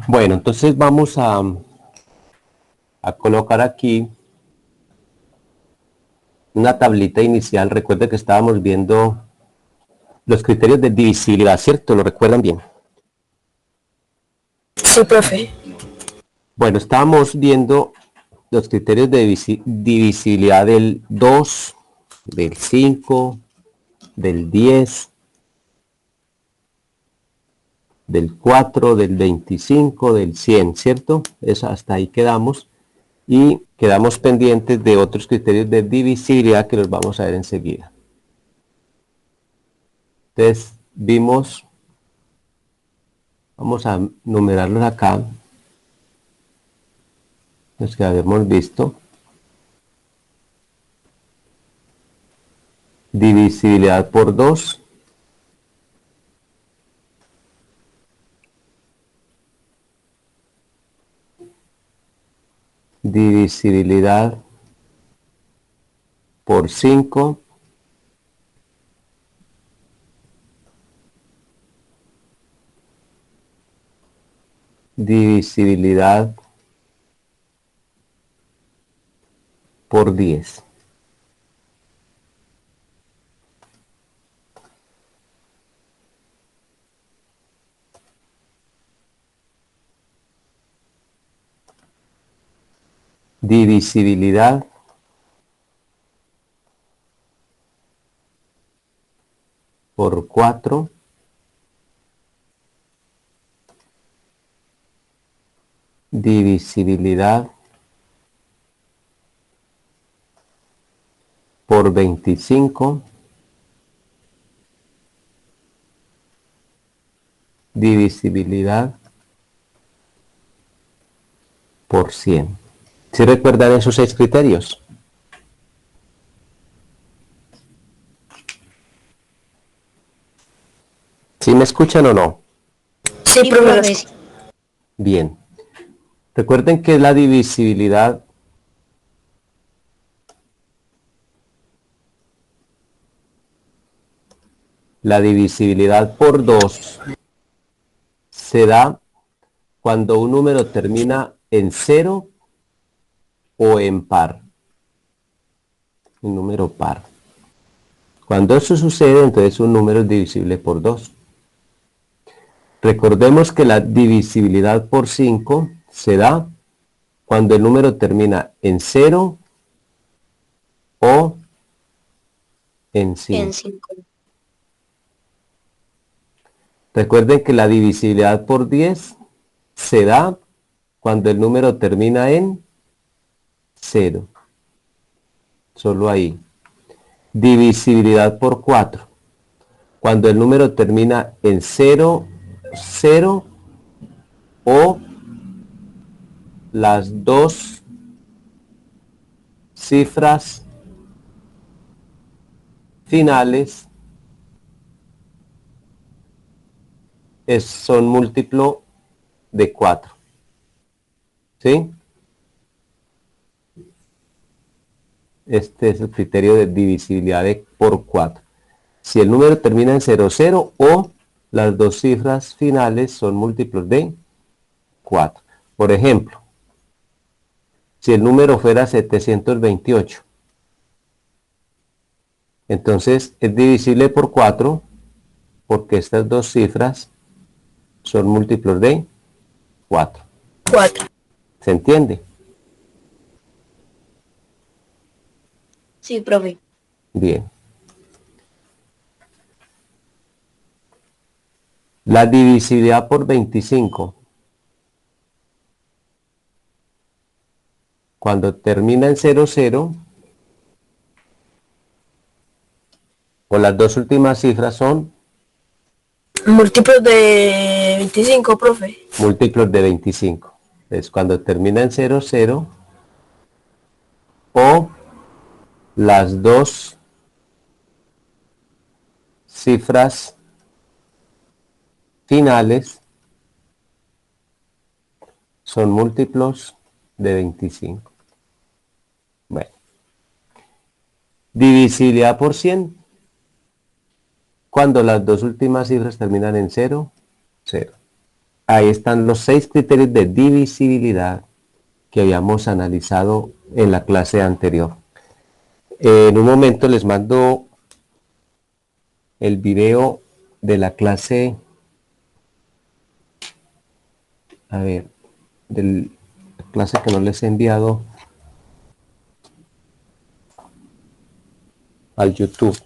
Bueno, entonces vamos a colocar aquí una tablita inicial. Recuerden que estábamos viendo los criterios de divisibilidad, ¿cierto? ¿Lo recuerdan bien? Sí, profe. Bueno, estábamos viendo los criterios de divisibilidad del 2, del 5, del 10, del 4, del 25, del 100, ¿cierto? Hasta ahí quedamos. Y quedamos pendientes de otros criterios de divisibilidad que los vamos a ver enseguida. Entonces, vimos, vamos a numerarlos acá, los que habíamos visto. Divisibilidad por 2. Divisibilidad por 5. Divisibilidad por 10. Divisibilidad por 4. Divisibilidad por 25. Divisibilidad por 100. ¿Sí recuerdan esos 6 criterios? ¿Sí me escuchan o no? Sí, profe. Bien. Recuerden que la divisibilidad por 2 se da cuando un número termina en 0 o en par. Un número par. Cuando eso sucede, entonces un número es divisible por 2. Recordemos que la divisibilidad por 5 se da cuando el número termina en 0 o en 5. 5. Recuerden que la divisibilidad por 10 se da cuando el número termina en 0. Solo ahí. Divisibilidad por 4. Cuando el número termina en 0, 0 o las dos cifras finales son múltiplo de 4. ¿Sí? Este es el criterio de divisibilidad por 4. Si el número termina en 0, 0 o las dos cifras finales son múltiplos de 4. Por ejemplo, si el número fuera 728, entonces es divisible por 4 porque estas dos cifras son múltiplos de 4. 4. ¿Se entiende? Sí, profe. Bien. La divisibilidad por 25. Cuando termina en 0, 0, o las dos últimas cifras son Múltiplos de 25, profe. múltiplos de 25. Es cuando termina en 0, 0 o las dos cifras finales son múltiplos de 25. Bueno. Divisibilidad por 100. Cuando las dos últimas cifras terminan en 0, 0. ahí están los 6 criterios de divisibilidad que habíamos analizado en la clase anterior. En un momento les mando el video de la clase, a ver, de la clase que no les he enviado al YouTube.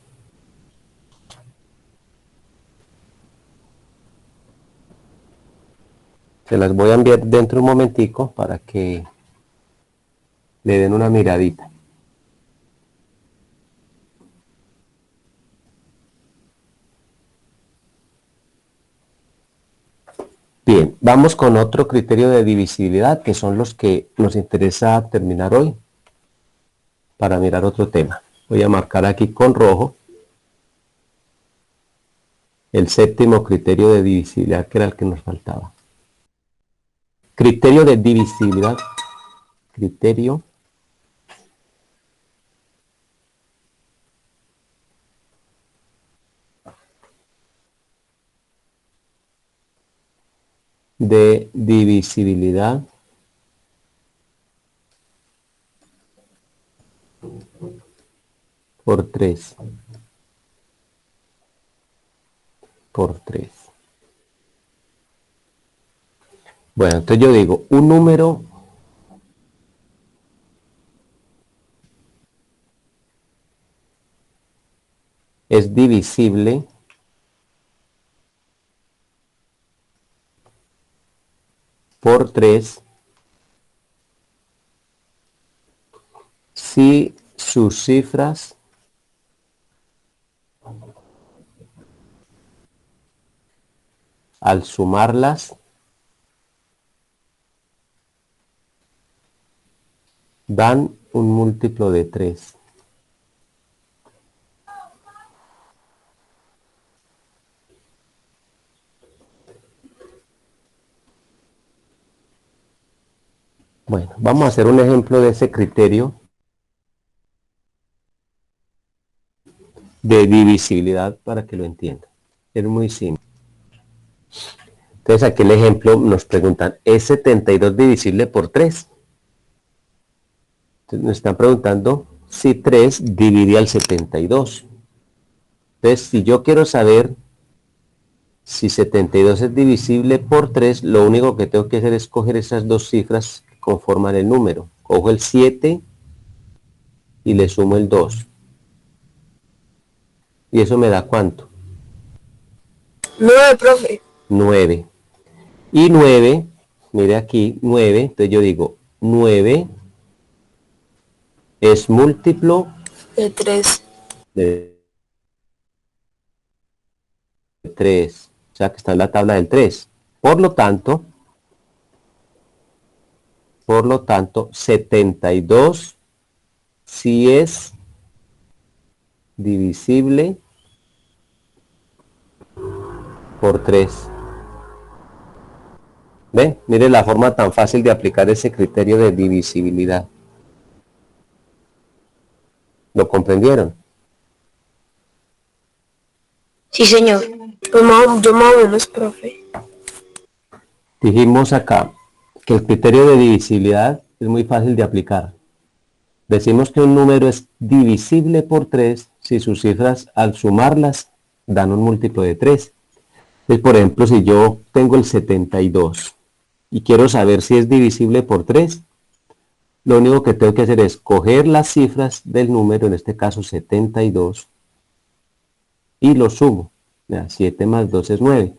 Se las voy a enviar dentro de un momentico para que le den una miradita. Bien, vamos con otro criterio de divisibilidad, que son los que nos interesa terminar hoy, para mirar otro tema. Voy a marcar aquí con rojo el séptimo criterio de divisibilidad, que era el que nos faltaba. Criterio de divisibilidad. Criterio de divisibilidad por 3. Por 3. Bueno, entonces yo digo, un número es divisible por 3 si sus cifras al sumarlas dan un múltiplo de 3. Bueno, vamos a hacer un ejemplo de ese criterio de divisibilidad para que lo entiendan. Es muy simple. Entonces aquí el ejemplo nos preguntan, ¿es 72 divisible por 3? Entonces nos están preguntando si 3 divide al 72. Entonces si yo quiero saber si 72 es divisible por 3, lo único que tengo que hacer es coger esas dos cifras que conforman el número. Cojo el 7 y le sumo el 2. ¿Y eso me da cuánto? 9, profe. 9. Y 9, mire aquí, 9, entonces yo digo, 9 es múltiplo De 3. de 3, o sea que está en la tabla del 3. Por lo tanto, 72 sí es divisible por 3. ¿Ven? Mire la forma tan fácil de aplicar ese criterio de divisibilidad. ¿Lo comprendieron? Sí, señor. Pues yo más o menos, profe. Dijimos acá que el criterio de divisibilidad es muy fácil de aplicar. Decimos que un número es divisible por 3 si sus cifras al sumarlas dan un múltiplo de 3. Entonces, por ejemplo, si yo tengo el 72 y quiero saber si es divisible por 3, lo único que tengo que hacer es coger las cifras del número, en este caso 72, y lo sumo. 7 más 2 es 9.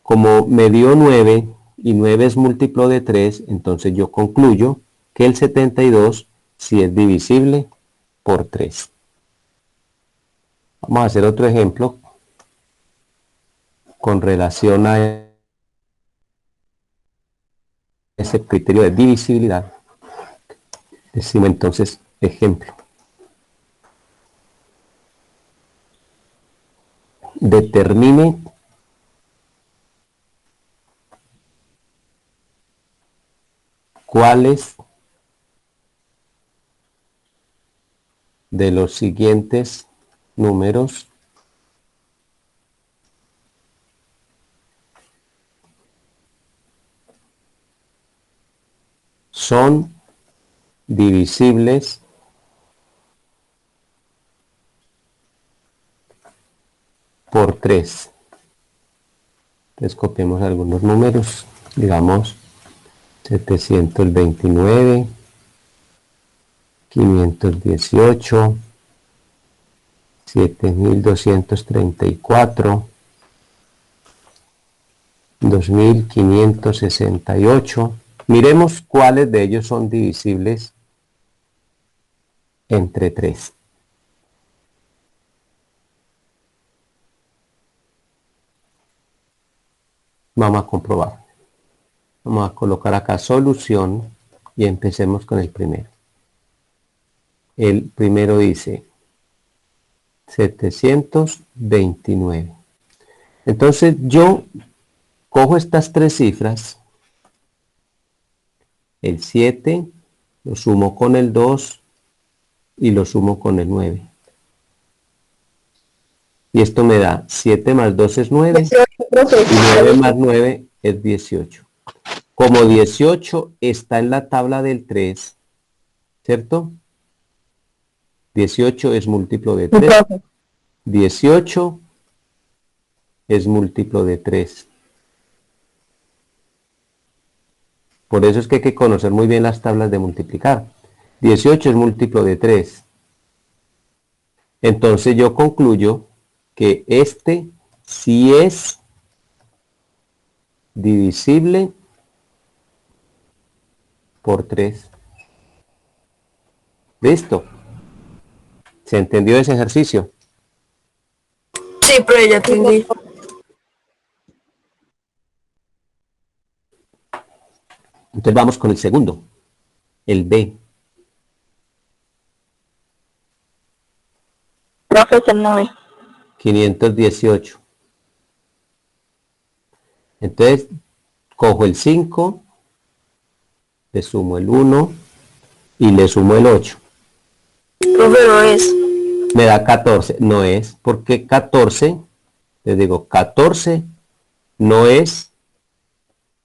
Como me dio 9 y 9 es múltiplo de 3, entonces yo concluyo que el 72 sí es divisible por 3. Vamos a hacer otro ejemplo con relación a ese criterio de divisibilidad. Decimos entonces ejemplo. Determine cuáles de los siguientes números son divisibles por 3. Entonces copiemos algunos números, digamos 729, 518, 7234, 2568. Miremos cuáles de ellos son divisibles entre 3. Vamos a comprobar. Vamos a colocar acá solución y empecemos con el primero. El primero dice 729. Entonces yo cojo estas 3 cifras, el 7, lo sumo con el 2 y lo sumo con el 9. Y esto me da 7 más 2 es 9 y 9 más 9 es 18. Como 18 está en la tabla del 3, ¿cierto? 18 es múltiplo de 3. 18 es múltiplo de 3. Por eso es que hay que conocer muy bien las tablas de multiplicar. 18 es múltiplo de 3. Entonces yo concluyo que este sí es divisible por 3. ¿Listo? ¿Se entendió ese ejercicio? Sí, profe, ya entendí. Entonces vamos con el segundo, el B. Profe, es el 9. 518. Entonces cojo el 5, le sumo el 1 y le sumo el 8. Profe, no es. Me da 14. No es, porque 14, les digo, 14 no es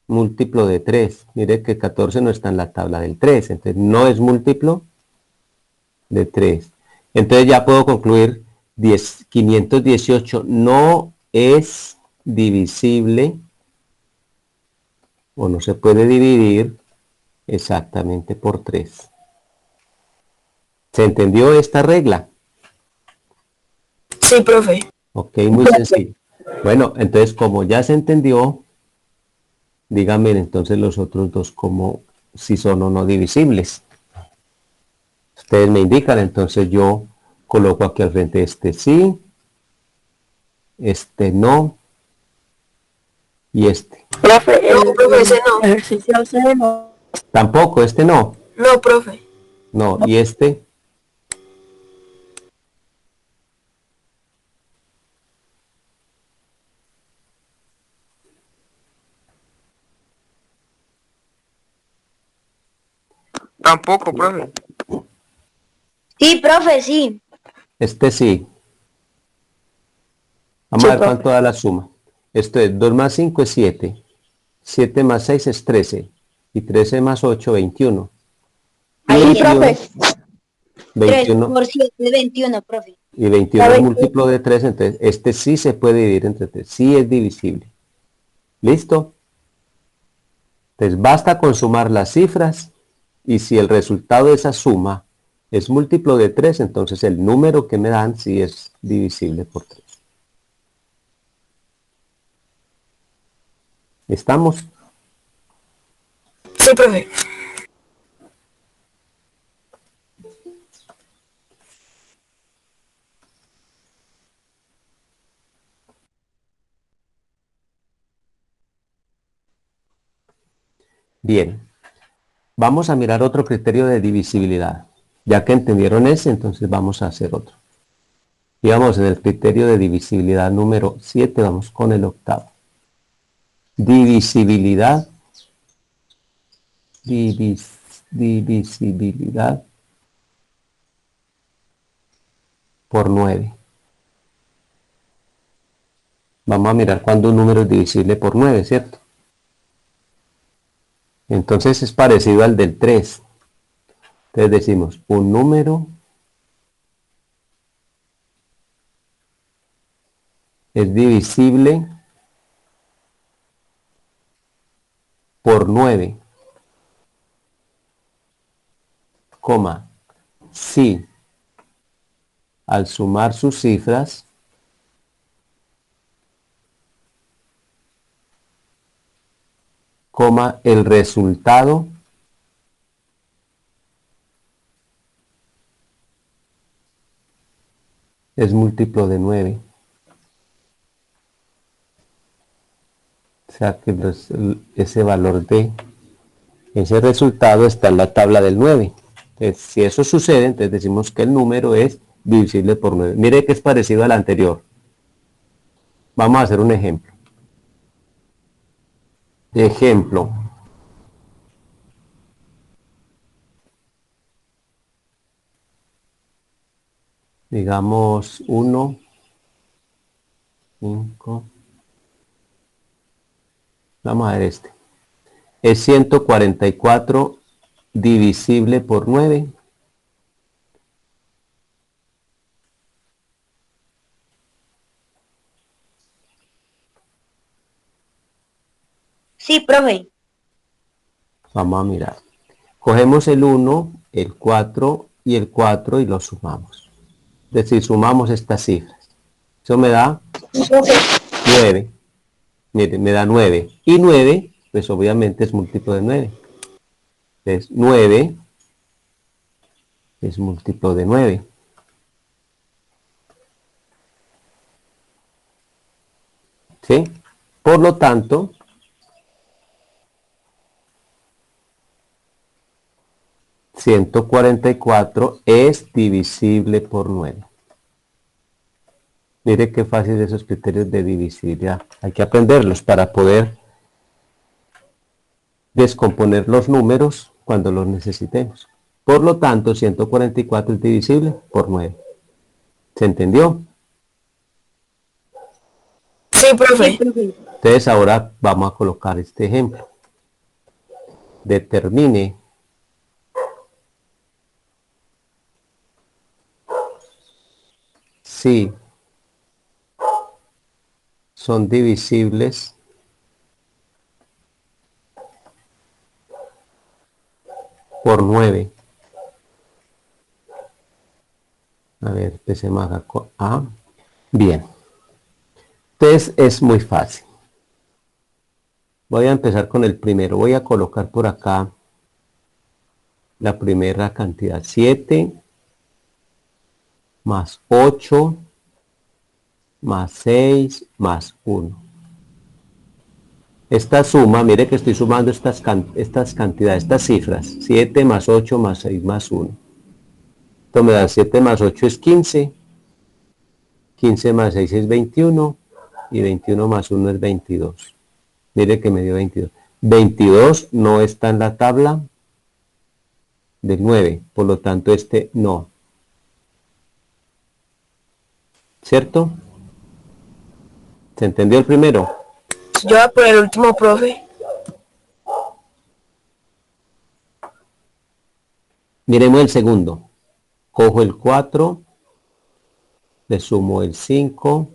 múltiplo de 3. Mire que 14 no está en la tabla del 3, entonces no es múltiplo de 3. Entonces ya puedo concluir 518 no es divisible o no se puede dividir exactamente por 3. ¿Se entendió esta regla? Sí, profe. Ok, muy sencillo. Bueno, entonces como ya se entendió, díganme entonces los otros dos como si son o no divisibles. Ustedes me indican, entonces yo coloco aquí al frente este sí, este no y este. Profe, no, profe, ese no. Ejercicio C no. Tampoco, este no. No, profe. No, y este. Tampoco, profe. Sí, profe, sí. Este sí. Vamos Sí, a ver profe. cuánto da la suma. Esto es 2 más 5 es 7. 7 más 6 es 13. Y 13 más 8, 21. Y Ahí, 21, profe. 3 21 por 7, 21, profe. y 21 es múltiplo de 3, entonces este sí se puede dividir entre 3. Sí es divisible. ¿Listo? Entonces basta con sumar las cifras y si el resultado de esa suma es múltiplo de 3, entonces el número que me dan sí es divisible por 3. ¿Estamos? Sí, profe. Bien. Vamos a mirar otro criterio de divisibilidad. Ya que entendieron ese, entonces vamos a hacer otro. Y vamos en el criterio de divisibilidad número 7, vamos con el octavo. Divisibilidad. Divisibilidad por 9. Vamos a mirar cuándo un número es divisible por 9, ¿cierto? Entonces es parecido al del 3. Entonces decimos, un número es divisible por 9, coma, si al sumar sus cifras coma, el resultado es múltiplo de 9. O sea que ese valor de ese resultado está en la tabla del 9. Entonces, si eso sucede, entonces decimos que el número es divisible por 9. Mire que es parecido al anterior. Vamos a hacer un ejemplo. Ejemplo. Digamos 1, 5. Vamos a ver este. Es 144 divisible por 9. Sí, profe. Vamos a mirar. Cogemos el 1, el 4 y el 4 y los sumamos. Es decir, sumamos estas cifras. Eso me da 9. Mire, me da 9. Y 9, pues obviamente es múltiplo de 9. Entonces, 9 es múltiplo de 9. ¿Sí? Por lo tanto, 144 es divisible por 9. Mire qué fácil esos criterios de divisibilidad. Hay que aprenderlos para poder descomponer los números cuando los necesitemos. Por lo tanto, 144 es divisible por 9. ¿Se entendió? Sí, profe. Entonces ahora vamos a colocar este ejemplo. Determine si son divisibles por 9. A ver, empecemos acá con A. Bien. Entonces es muy fácil. Voy a empezar con el primero. Voy a colocar por acá la primera cantidad. 7 más 8 más 6 más 1. Esta suma, mire que estoy sumando estas cantidades, estas cifras. 7 más 8 más 6 más 1. Esto me da 7 más 8 es 15. 15 más 6 es 21. Y 21 más 1 es 22. Mire que me dio 22. 22 no está en la tabla del 9. Por lo tanto, este no. ¿Cierto? ¿Se entendió el primero? Yo voy por el último, profe. Miremos el segundo. Cojo el 4, le sumo el 5,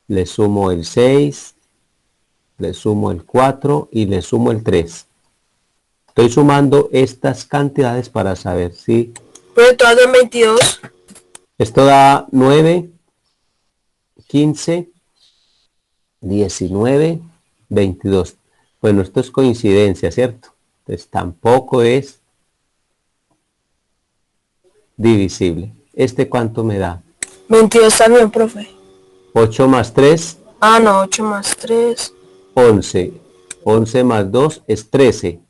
le sumo el 6, le sumo el 4 y le sumo el 3. Estoy sumando estas cantidades para saber si Pero todas son 22. esto da 9, 15, 19, 22. Bueno, esto es coincidencia, ¿cierto? Entonces tampoco es divisible. ¿Este cuánto me da? 22 también, profe. 8 más 3, Ah, no, 8 más 3. 11. 11 más 2 es 13.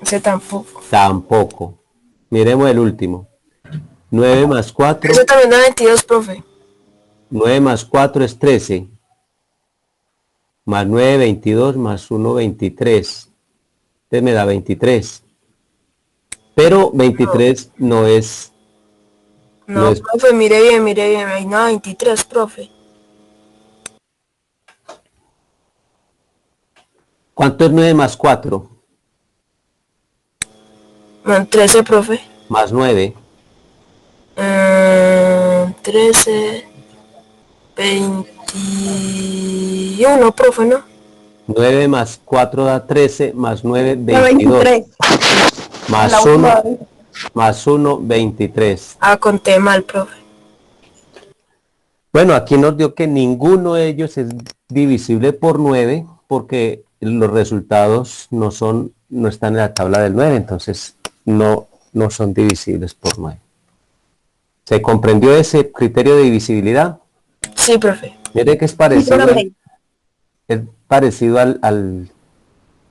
Ese tampoco. Tampoco. Miremos el último. 9 más 4. Ese también da 22, profe. 9 más 4 es 13. Más 9, 22, más 1, 23. Entonces me da 23. Pero 23 no es... No, No es. profe, mire bien, mire bien. Hay nada, 23, profe. ¿Cuánto es 9 más 4? 13, profe. Más 9. 13, 21, profe, ¿no? 9 más 4 da 13, más 9, La 22. 23. Más La 1, última vez. más 1, 23. Ah, conté mal, profe. Bueno, aquí nos dio que ninguno de ellos es divisible por 9 porque los resultados no están en la tabla del 9, entonces no son divisibles por 9. ¿Se comprendió ese criterio de divisibilidad? Sí, profe. Mire que es Sí, parecido profe. al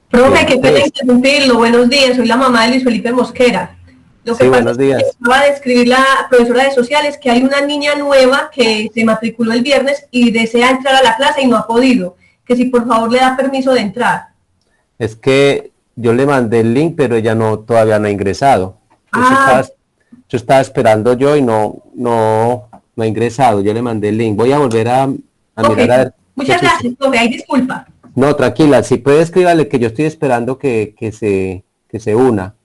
que Profe, qué pena ustedes. interrumpirlo. Buenos días, soy la mamá de Luis Felipe Mosquera. Lo que Sí, pasa buenos es que días. acaba de escribir la profesora de sociales que hay una niña nueva que se matriculó el viernes y desea entrar a la clase y no ha podido. Que si por favor le da permiso de entrar. Es que yo le mandé el link, pero ella todavía no ha ingresado. Ah, Yo estaba esperando yo y no ha ingresado. Yo le mandé el link. Voy a volver a ok. mirar a ver qué Muchas sucede. gracias, profe. Ahí disculpa. No, tranquila, si puede escríbale que yo estoy esperando que se una.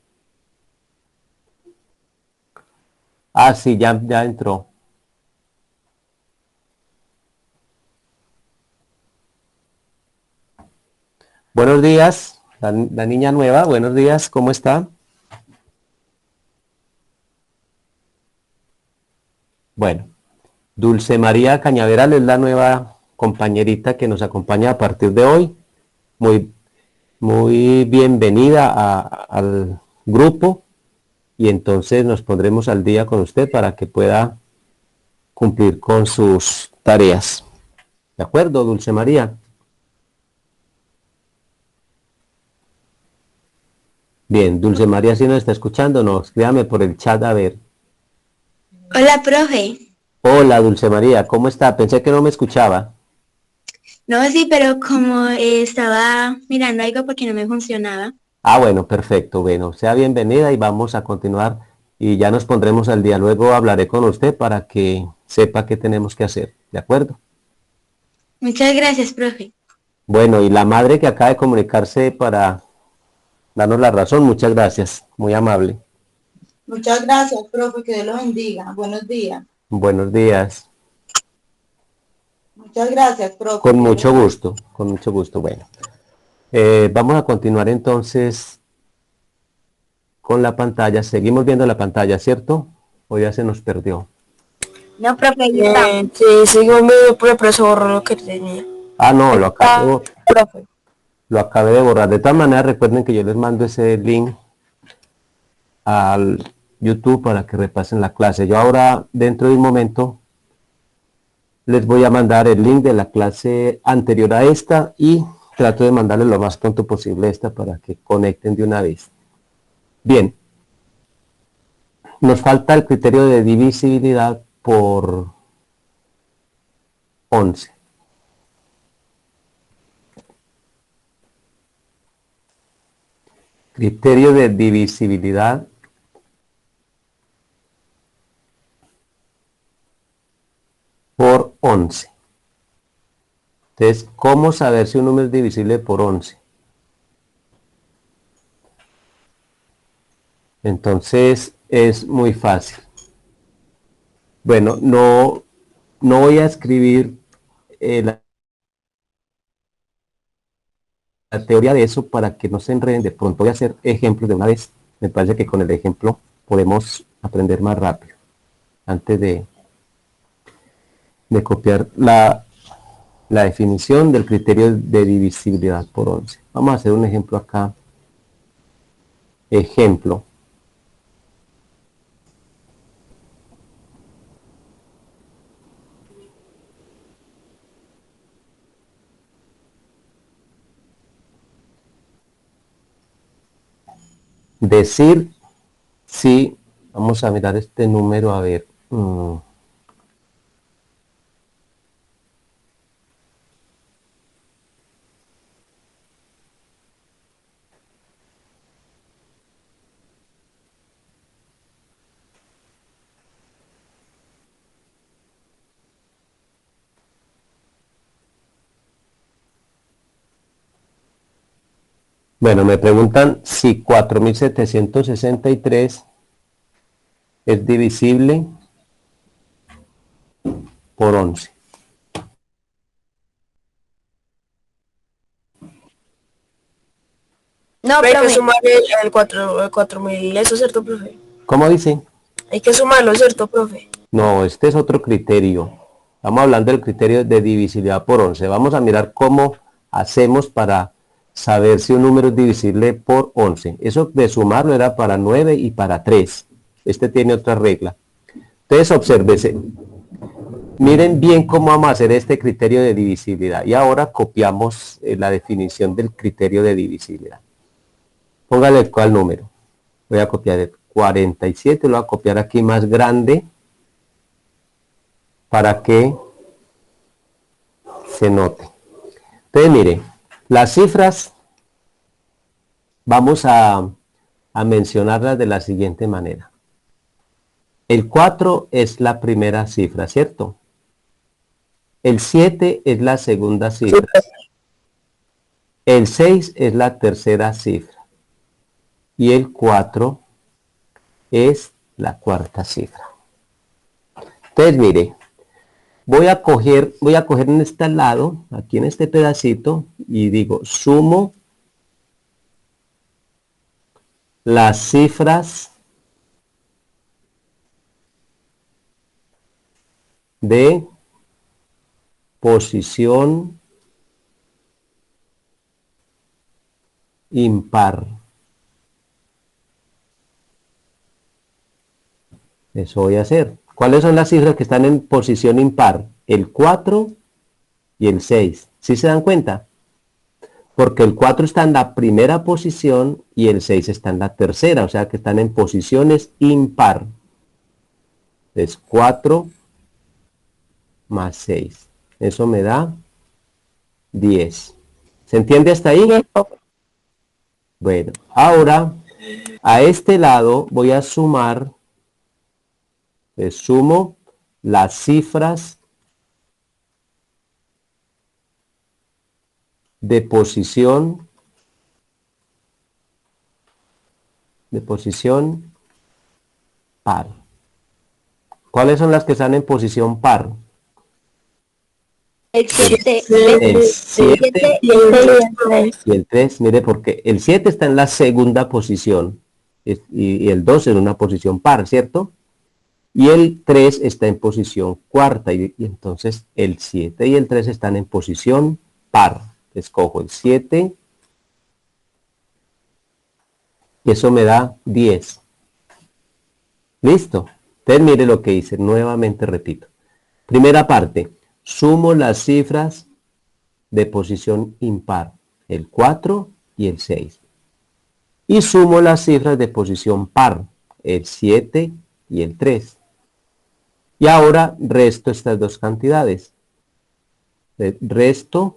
Ah, sí, ya entró. Buenos días, la niña nueva, buenos días, ¿cómo está? Bueno, Dulce María Cañaveral es la nueva compañerita que nos acompaña a partir de hoy. Muy, muy bienvenida al grupo y entonces nos pondremos al día con usted para que pueda cumplir con sus tareas. ¿De acuerdo, Dulce María? Bien, Dulce María, si nos está escuchando, no, escríbame por el chat a ver. Hola, profe. Hola, Dulce María, ¿cómo está? Pensé que no me escuchaba. No, sí, pero como estaba mirando algo porque no me funcionaba. Ah, bueno, perfecto. Bueno, sea bienvenida y vamos a continuar y ya nos pondremos al día. Luego hablaré con usted para que sepa qué tenemos que hacer. ¿De acuerdo? Muchas gracias, profe. Bueno, y la madre que acaba de comunicarse para darnos la razón, muchas gracias. Muy amable. Muchas gracias, profe, que Dios los bendiga. Buenos días. Buenos días. Muchas gracias, profe, Con que Dios los mucho bendiga. gusto, con mucho gusto. Bueno, vamos a continuar entonces con la pantalla. Seguimos viendo la pantalla, ¿cierto? O ya se nos perdió. No, profe, ahí está. Sí, sigo medio, pero se borró lo que tenía. Ah, no, Ahí está, profe. lo acabé de borrar. De todas maneras, recuerden que yo les mando ese link al YouTube para que repasen la clase. Yo ahora, dentro de un momento, les voy a mandar el link de la clase anterior a esta y trato de mandarles lo más pronto posible esta para que conecten de una vez. Bien, nos falta el criterio de divisibilidad por 11. Criterio de divisibilidad por 11. Entonces, ¿cómo saber si un número es divisible por 11? Entonces, es muy fácil. Bueno, no voy a escribir la teoría de eso para que no se enreden. De pronto voy a hacer ejemplos de una vez. Me parece que con el ejemplo podemos aprender más rápido antes de copiar la definición del criterio de divisibilidad por 11. Vamos a hacer un ejemplo acá. Ejemplo. Decir si, vamos a mirar este número, a ver. Bueno, me preguntan si 4763 es divisible por 11. No, Hay que profe. sumar el 4000, eso, ¿cierto, profe? ¿Cómo dice? Hay que sumarlo, ¿cierto, profe? No, este es otro criterio. Estamos hablando del criterio de divisibilidad por 11. Vamos a mirar cómo hacemos para saber si un número es divisible por 11. Eso de sumarlo era para 9 y para 3. Este tiene otra regla. Entonces, obsérvese. Miren bien cómo vamos a hacer este criterio de divisibilidad. Y ahora copiamos la definición del criterio de divisibilidad. Póngale cuál número. Voy a copiar el 47, lo voy a copiar aquí más grande para que se note. Entonces, mire, las cifras vamos a mencionarlas de la siguiente manera. El 4 es la primera cifra, ¿cierto? El 7 es la segunda cifra. El 6 es la tercera cifra. Y el 4 es la cuarta cifra. Entonces, mire, voy a coger en este lado, aquí en este pedacito, y digo, sumo las cifras de posición impar. Eso voy a hacer. ¿Cuáles son las cifras que están en posición impar? El 4 y el 6. ¿Sí se dan cuenta? Porque el 4 está en la primera posición y el 6 está en la tercera, o sea que están en posiciones impar. Es 4 más 6. Eso me da 10. ¿Se entiende hasta ahí? Bueno, ahora a este lado voy a sumar, sumo las cifras de posición par. ¿Cuáles son las que están en posición par? El 7. El 7 Y el 3. y el 3, mire, porque el 7 está en la segunda posición y el 2 en una posición par, ¿cierto? Y el 3 está en posición cuarta y entonces el 7 y el 3 están en posición par. Escojo el 7 y eso me da 10. ¿Listo? Entonces mire lo que hice, nuevamente repito. Primera parte, sumo las cifras de posición impar, el 4 y el 6. Y sumo las cifras de posición par, el 7 y el 3. Y ahora resto estas dos cantidades. Resto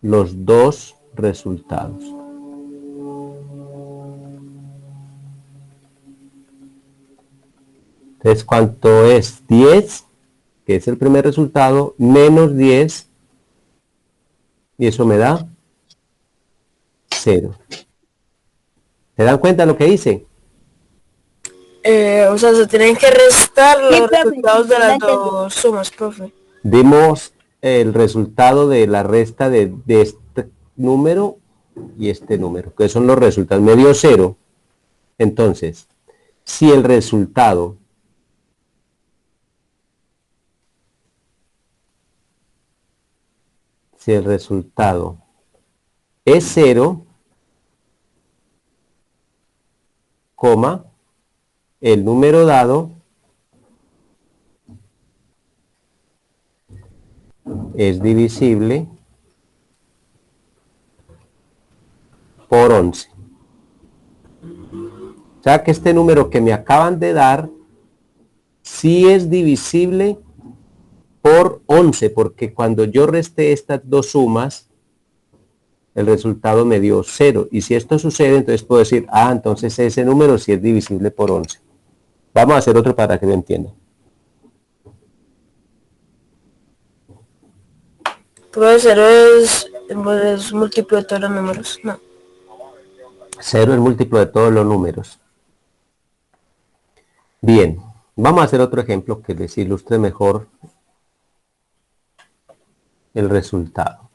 los dos resultados. Entonces, ¿cuánto es? 10, que es el primer resultado, menos 10, y eso me da 0. ¿Se dan cuenta de lo que hice? O sea, se tienen que restar Sí, los profe, resultados de ya las entendí. dos sumas, profe. Dimos el resultado de la resta de este número y este número, que son los resultados. Me dio 0. Entonces, si el resultado es 0, coma, el número dado es divisible por 11. O sea que este número que me acaban de dar sí es divisible por 11, porque cuando yo resté estas dos sumas, el resultado me dio 0. Y si esto sucede, entonces puedo decir, entonces ese número sí es divisible por 11. Vamos a hacer otro para que lo entiendan. Profe, 0 es Es múltiplo de todos los números. No. 0 es múltiplo de todos los números. Bien, vamos a hacer otro ejemplo que les ilustre mejor el resultado.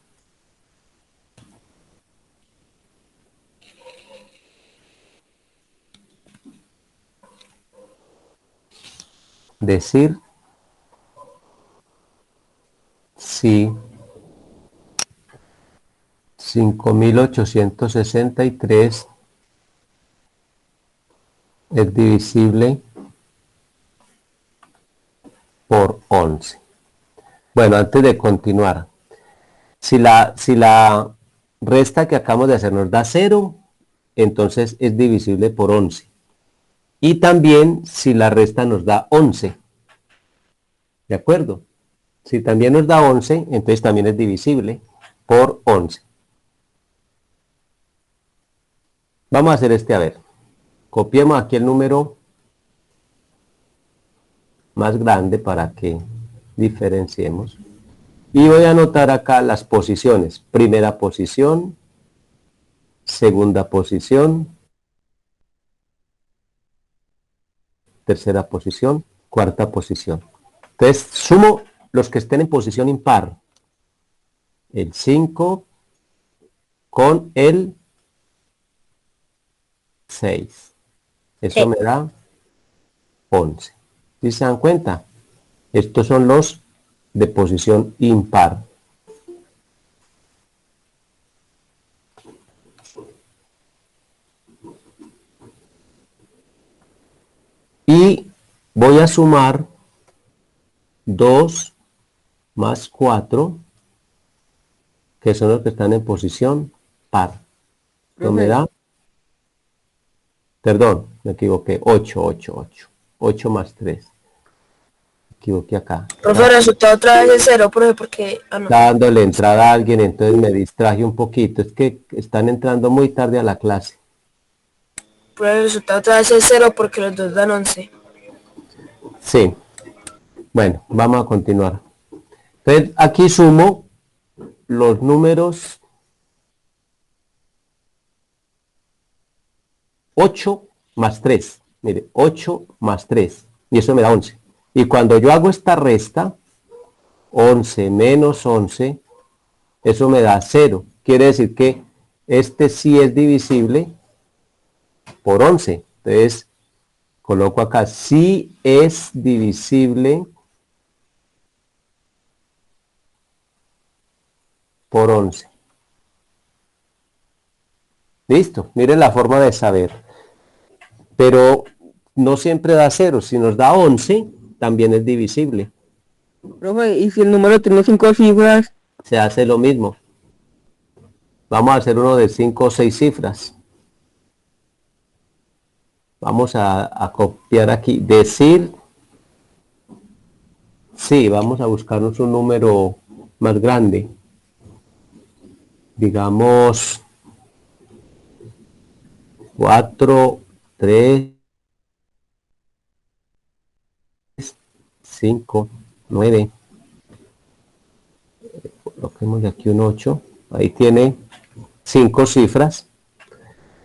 Decir si 5863 es divisible por 11. Bueno, antes de continuar, si la resta que acabamos de hacer nos da 0, entonces es divisible por 11. Y también si la resta nos da 11. ¿De acuerdo? Si también nos da 11, entonces también es divisible por 11. Vamos a hacer a ver. Copiemos aquí el número más grande para que diferenciemos. Y voy a anotar acá las posiciones. Primera posición, segunda posición, tercera posición, cuarta posición. Entonces sumo los que estén en posición impar. El 5 con el 6. Eso me da 11. ¿Sí se dan cuenta? Estos son los de posición impar. Y voy a sumar 2 más 4, que son los que están en posición par. ¿No me da? Perdón, me equivoqué. 8 más 3. Me equivoqué acá. Profe, el resultado otra vez es 0, profe, porque... Ah, no. Está dándole entrada a alguien, entonces me distraje un poquito. Es que están entrando muy tarde a la clase. Profe, el resultado otra vez es 0 porque los dos dan 11. Sí. Bueno, vamos a continuar. Entonces, aquí sumo los números 8 más 3. Mire, 8 más 3. Y eso me da 11. Y cuando yo hago esta resta, 11 menos 11, eso me da 0. Quiere decir que este sí es divisible por 11. Entonces, coloco acá, sí es divisible por 11. Listo, miren la forma de saber. Pero no siempre da 0. Si nos da 11, también es divisible. Profe, ¿y si el número tiene 5 cifras? Se hace lo mismo. Vamos a hacer uno de 5 o 6 cifras. Vamos a copiar aquí. Decir. Sí, vamos a buscarnos un número más grande. Digamos 4, 3, 5, 9. Coloquemos de aquí un 8. Ahí tiene 5 cifras.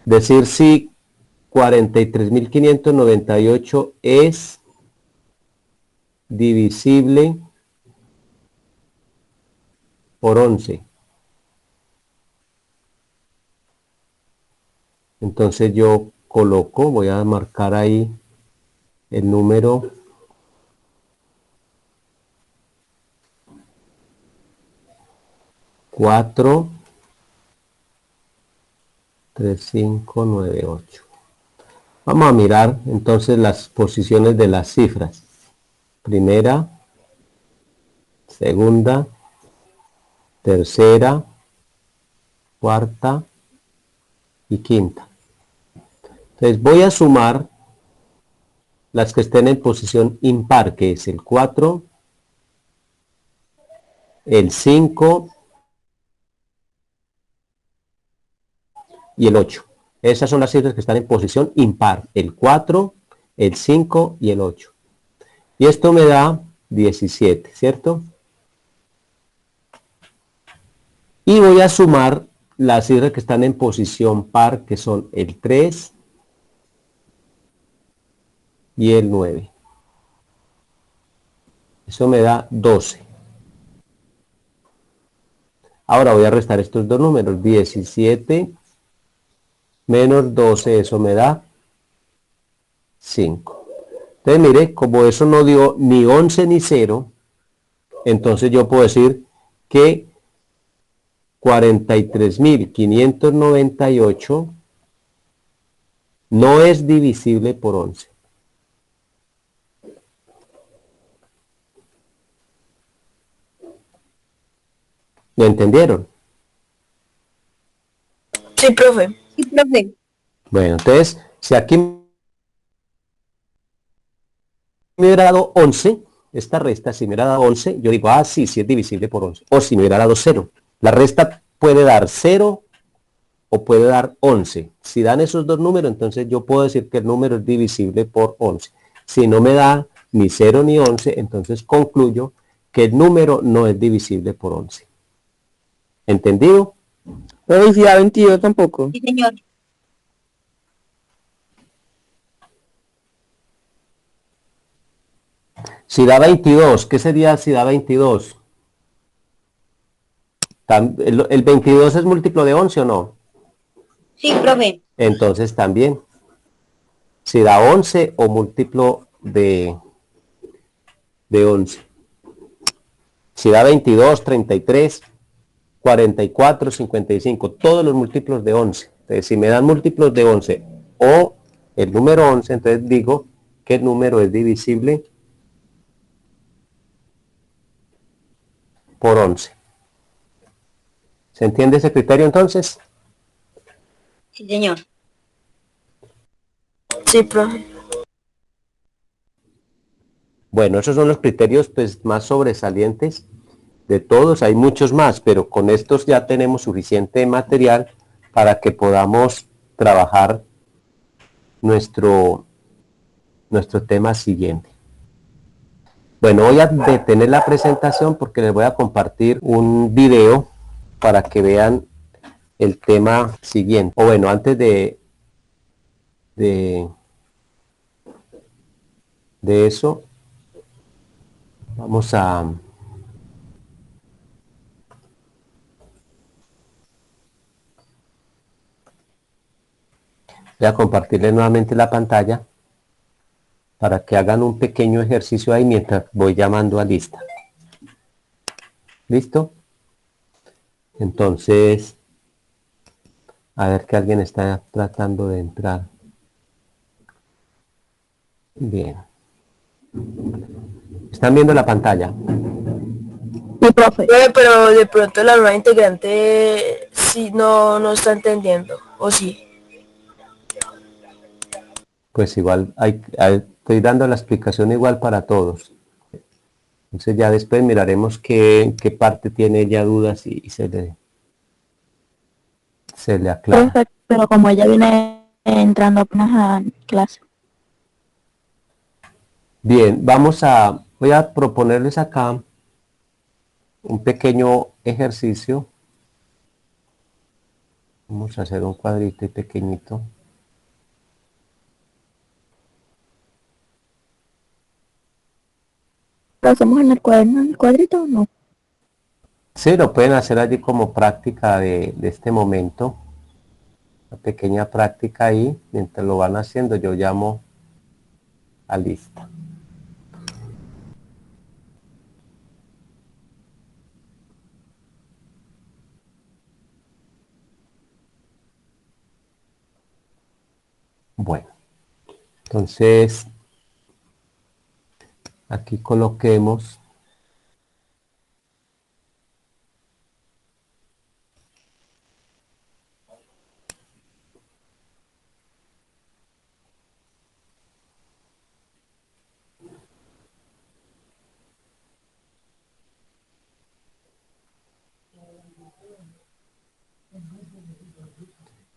Decir si 43.598 es divisible por 11. Entonces yo coloco, voy a marcar ahí el número 4, 3, 5, 9, 8. Vamos a mirar entonces las posiciones de las cifras. Primera, segunda, tercera, cuarta y quinta. Entonces voy a sumar las que estén en posición impar, que es el 4, el 5 y el 8. Esas son las cifras que están en posición impar, el 4, el 5 y el 8. Y esto me da 17, ¿cierto? Y voy a sumar las cifras que están en posición par, que son el 3 y el 9. Eso me da 12. Ahora voy a restar estos dos números. 17 menos 12, eso me da 5. Entonces mire, como eso no dio ni 11 ni 0, entonces yo puedo decir que 43.598 no es divisible por 11. ¿Me entendieron? Sí, profe. Sí, profe. Bueno, entonces, si aquí me hubiera dado 11, esta resta, si me hubiera dado 11, yo digo, ah, sí, sí es divisible por 11. O si me hubiera dado 0. La resta puede dar 0 o puede dar 11. Si dan esos dos números, entonces yo puedo decir que el número es divisible por 11. Si no me da ni 0 ni 11, entonces concluyo que el número no es divisible por 11. ¿Entendido? Pero y si da 22 tampoco. Sí, señor. Si da 22, ¿qué sería si da 22? ¿El 22 es múltiplo de 11 o no? Sí, profe. Entonces también. Si da 11 o múltiplo de 11. Si da 22, 33, 44, 55, todos los múltiplos de 11. Entonces, si me dan múltiplos de 11 o el número 11, entonces digo que el número es divisible por 11. ¿Se entiende ese criterio entonces? Sí, señor. Sí, profe. Bueno, esos son los criterios pues más sobresalientes de todos. Hay muchos más, pero con estos ya tenemos suficiente material para que podamos trabajar nuestro tema siguiente. Bueno, voy a detener la presentación porque les voy a compartir un video para que vean el tema siguiente. O bueno, antes de eso, vamos a compartirles nuevamente la pantalla para que hagan un pequeño ejercicio ahí mientras voy llamando a lista. ¿Listo? Entonces, a ver que alguien está tratando de entrar. Bien. ¿Están viendo la pantalla? Sí, profe. Profe, pero de pronto la nueva integrante sí no está entendiendo, ¿o sí? Pues igual estoy dando la explicación igual para todos. Entonces ya después miraremos qué parte tiene ella dudas y se le aclara. Profe, pero como ella viene entrando apenas a clase. Bien, voy a proponerles acá un pequeño ejercicio. Vamos a hacer un cuadrito pequeñito. ¿Lo hacemos en el cuaderno, en el cuadrito o no? Sí, lo pueden hacer allí como práctica de este momento. Una pequeña práctica ahí. Mientras lo van haciendo, yo llamo a lista. Bueno, entonces aquí coloquemos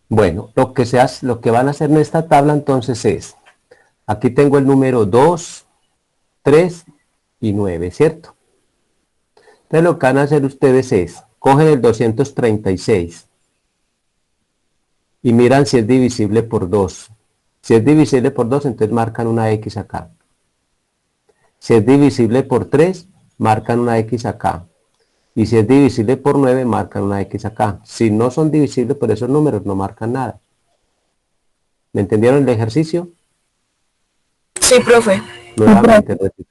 bueno, lo que van a hacer en esta tabla entonces es, aquí tengo el número 2, 3 y 9, ¿cierto? Entonces lo que van a hacer ustedes es, Cogen el 236 y miran si es divisible por 2. Si es divisible por 2, entonces marcan una X acá. Si es divisible por 3, marcan una X acá. Y si es divisible por 9, marcan una X acá. Si no son divisibles por esos números, no marcan nada. ¿Me entendieron el ejercicio? Sí, profe. Nuevamente repito.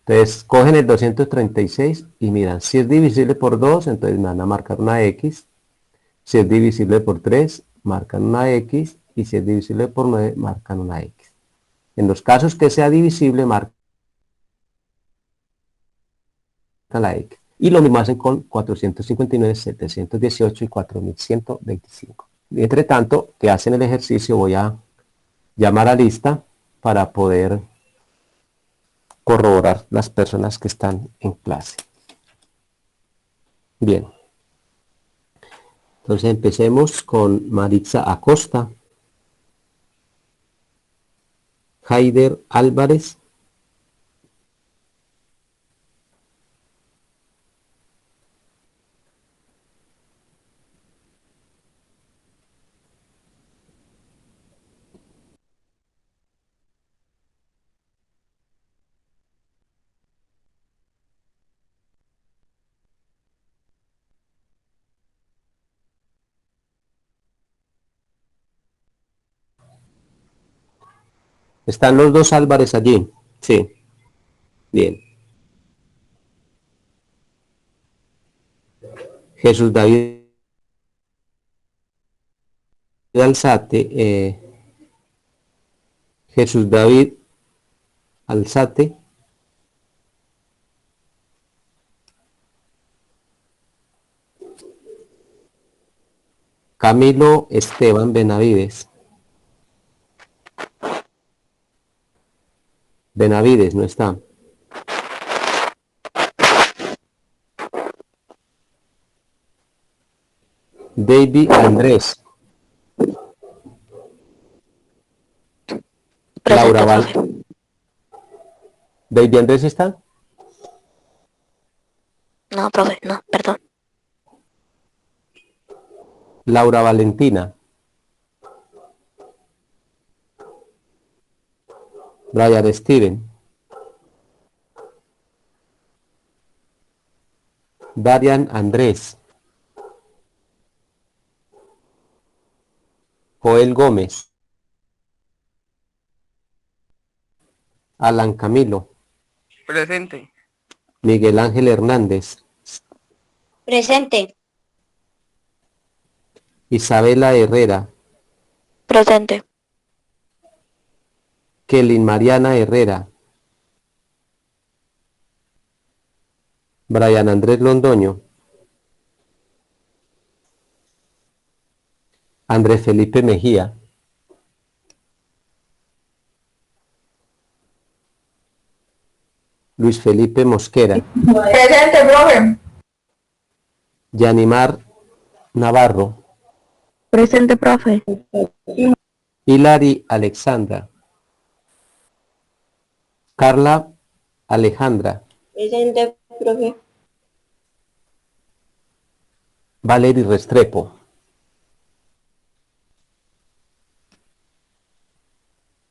Entonces, cogen el 236 y miran, si es divisible por 2, entonces me van a marcar una X. Si es divisible por 3, marcan una X. Y si es divisible por 9, marcan una X. En los casos que sea divisible, marcan la X. Y lo mismo hacen con 459, 718 y 4125. Entre tanto, que hacen el ejercicio, voy a llamar a lista para poder corroborar las personas que están en clase. Bien. Entonces empecemos con Maritza Acosta, Haider Álvarez, ¿están los dos Álvarez allí? Sí. Bien. Jesús David Alzate, Jesús David Alzate, Camilo Esteban Benavides. Benavides no está. David Andrés. Presente, Laura profe. Val. ¿David Andrés está? No, profe, no, perdón. Laura Valentina. Brian Steven. Darian Andrés. Joel Gómez. Alan Camilo. Presente. Miguel Ángel Hernández. Presente. Isabela Herrera. Presente. Kelly Mariana Herrera. Brian Andrés Londoño. Andrés Felipe Mejía. Luis Felipe Mosquera. Presente, profe. Yanimar Navarro. Presente, profe. Hilary Alexandra. Carla Alejandra. Presente, profe. Valery Restrepo.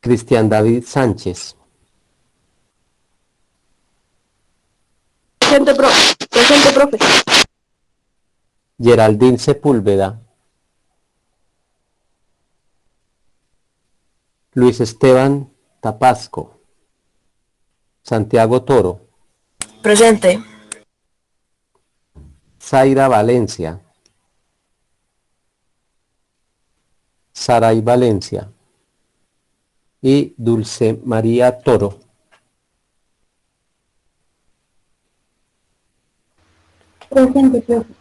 Cristian David Sánchez. Presente, profe. Presente, profe. Geraldine Sepúlveda. Luis Esteban Tapasco. Santiago Toro. Presente. Zaira Valencia. Saray Valencia. Y Dulce María Toro. Presente, profe.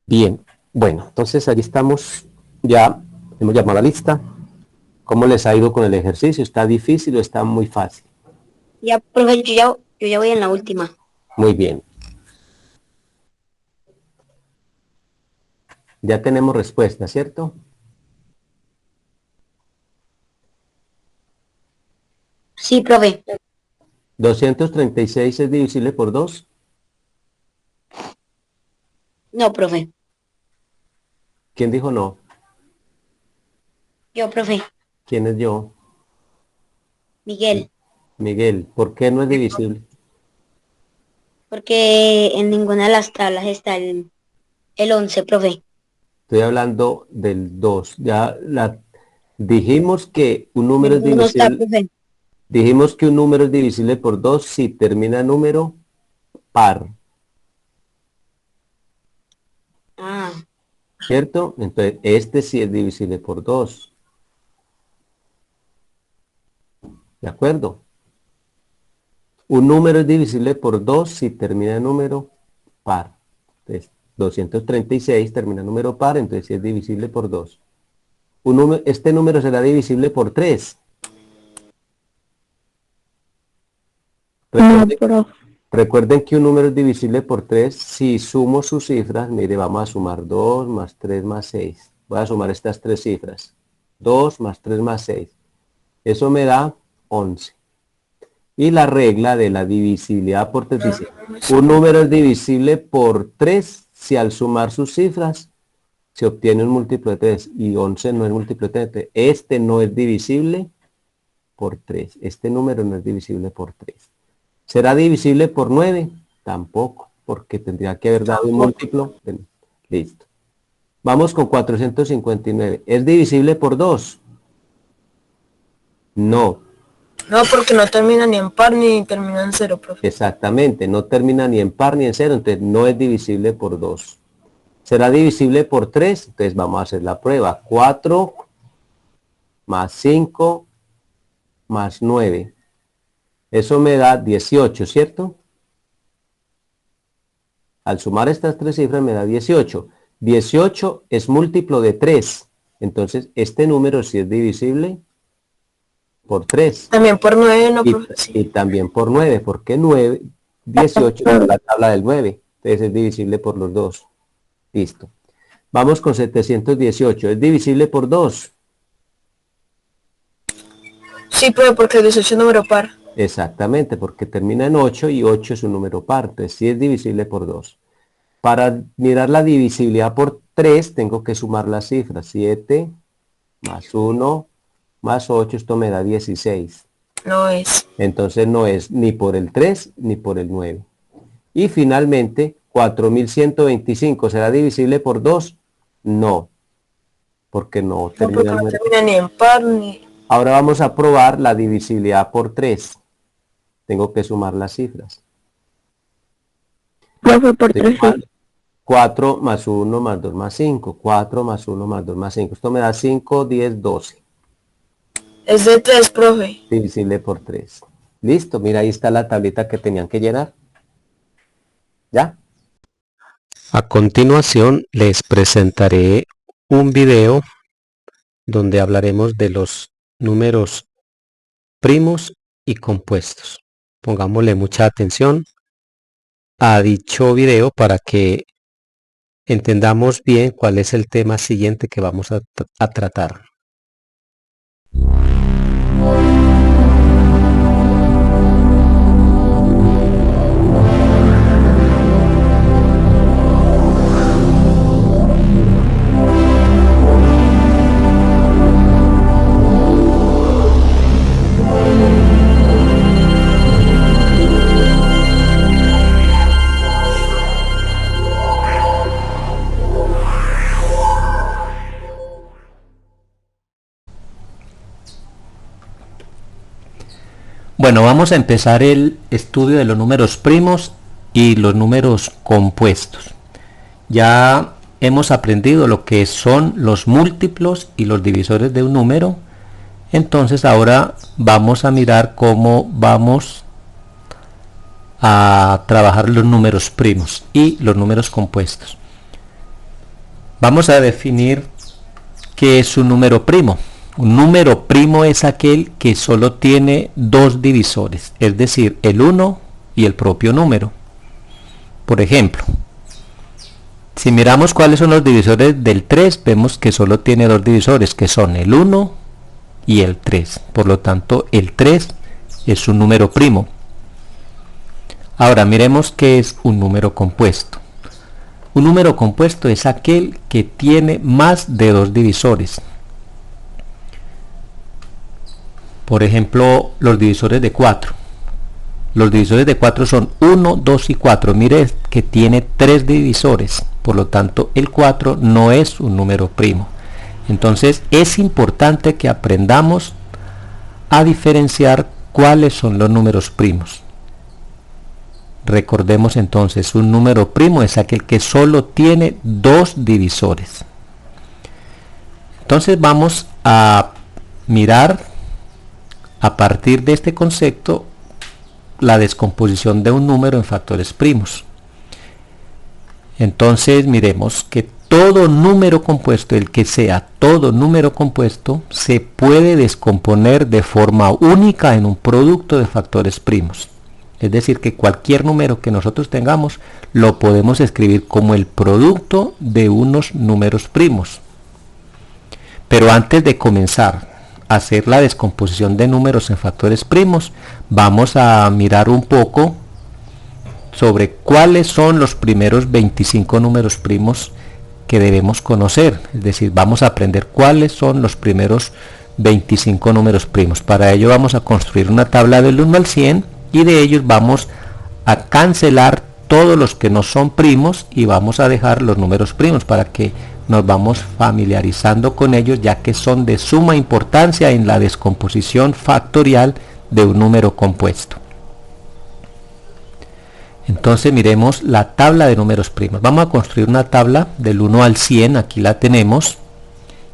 Bien, bueno, entonces allí estamos, ya hemos llamado a la lista. ¿Cómo les ha ido con el ejercicio? ¿Está difícil o está muy fácil? Ya, profe, yo ya voy en la última. Muy bien. Ya tenemos respuesta, ¿cierto? Sí, profe. ¿236 es divisible por 2? No, profe. ¿Quién dijo no? Yo, profe. ¿Quién es yo? Miguel. Miguel. ¿Por qué no es divisible? Porque en ninguna de las tablas está el 11, profe. Estoy hablando del 2. Dijimos que un número es Ninguno está, divisible. profe. Dijimos que un número es divisible por 2 si termina en número par. Ah, ¿Cierto? Entonces, este sí es divisible por 2. ¿De acuerdo? Un número es divisible por 2 si termina en número par. Entonces, 236 termina en número par, entonces sí es divisible por 2. Este número será divisible por 3. No, profe. Recuerden que un número es divisible por 3 si sumo sus cifras. Mire, vamos a sumar 2 más 3 más 6. Voy a sumar estas tres cifras. 2 más 3 más 6. Eso me da 11. Y la regla de la divisibilidad por 3 dice, un número es divisible por 3 si al sumar sus cifras se obtiene un múltiplo de 3. Y 11 no es múltiplo de 3. Este no es divisible por 3. Este número no es divisible por 3. ¿Será divisible por 9? Tampoco, porque tendría que haber dado un múltiplo. Listo. Vamos con 459. ¿Es divisible por 2? No. No, porque no termina ni en par ni termina en 0, profe. Exactamente, no termina ni en par ni en 0, entonces no es divisible por 2. ¿Será divisible por 3? Entonces vamos a hacer la prueba. 4 más 5 más 9. Eso me da 18, ¿cierto? Al sumar estas tres cifras me da 18. 18 es múltiplo de 3. Entonces, este número sí es divisible por 3. También por 9, no, profe. Sí. Y también por 9, porque 9, 18 es la tabla del 9. Entonces es divisible por los dos. Listo. Vamos con 718. ¿Es divisible por 2? Sí, profe, porque el 18 es número par. Exactamente, porque termina en 8 y 8 es un número par, entonces sí es divisible por 2. Para mirar la divisibilidad por 3, tengo que sumar las cifras. 7 más 1 más 8, esto me da 16. No es. Entonces no es ni por el 3 ni por el 9. Y finalmente, 4125, ¿será divisible por 2? No, porque no termina No, porque no termina ni en par ni... Ahora vamos a probar la divisibilidad por 3. Tengo que sumar las cifras. Profe, por 3 sí. 4 más 1 más 2 más 5. 4 más 1 más 2 más 5. Esto me da 5, 10, 12. Es de 3, profe. Divisible por 3. Listo, mira, ahí está la tablita que tenían que llenar. ¿Ya? A continuación les presentaré un video donde hablaremos de los números primos y compuestos. Pongámosle mucha atención a dicho video para que entendamos bien cuál es el tema siguiente que vamos a tratar. Bueno, vamos a empezar el estudio de los números primos y los números compuestos. Ya hemos aprendido lo que son los múltiplos y los divisores de un número. Entonces ahora vamos a mirar cómo vamos a trabajar los números primos y los números compuestos. Vamos a definir qué es un número primo. Un número primo es aquel que solo tiene dos divisores, es decir, el 1 y el propio número. Por ejemplo, si miramos cuáles son los divisores del 3, vemos que solo tiene dos divisores, que son el 1 y el 3. Por lo tanto, el 3 es un número primo. Ahora miremos qué es un número compuesto. Un número compuesto es aquel que tiene más de dos divisores. Por ejemplo, los divisores de 4. Los divisores de 4 son 1, 2 y 4. Mire que tiene 3 divisores. Por lo tanto, el 4 no es un número primo. Entonces, es importante que aprendamos a diferenciar cuáles son los números primos. Recordemos entonces, un número primo es aquel que solo tiene dos divisores. Entonces vamos a mirar a partir de este concepto la descomposición de un número en factores primos. Entonces miremos que todo número compuesto, el que sea todo número compuesto, se puede descomponer de forma única en un producto de factores primos. Es decir, que cualquier número que nosotros tengamos lo podemos escribir como el producto de unos números primos. Pero antes de comenzar a hacer la descomposición de números en factores primos, vamos a mirar un poco sobre cuáles son los primeros 25 números primos que debemos conocer. Es decir, vamos a aprender cuáles son los primeros 25 números primos. Para ello vamos a construir una tabla del 1 al 100 y de ellos vamos a cancelar todos los que no son primos y vamos a dejar los números primos para que nos vamos familiarizando con ellos, ya que son de suma importancia en la descomposición factorial de un número compuesto. Entonces miremos la tabla de números primos. Vamos a construir una tabla del 1 al 100, aquí la tenemos,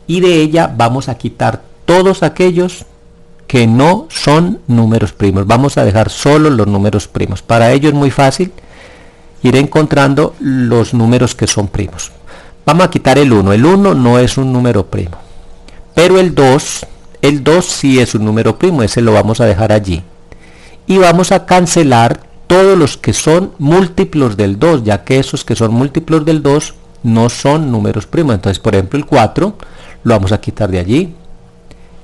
y de ella vamos a quitar todos aquellos que no son números primos. Vamos a dejar solo los números primos. Para ello es muy fácil ir encontrando los números que son primos. Vamos a quitar el 1. El 1 no es un número primo. Pero el 2 sí es un número primo. Ese lo vamos a dejar allí. Y vamos a cancelar todos los que son múltiplos del 2, ya que esos que son múltiplos del 2 no son números primos. Entonces, por ejemplo, el 4 lo vamos a quitar de allí.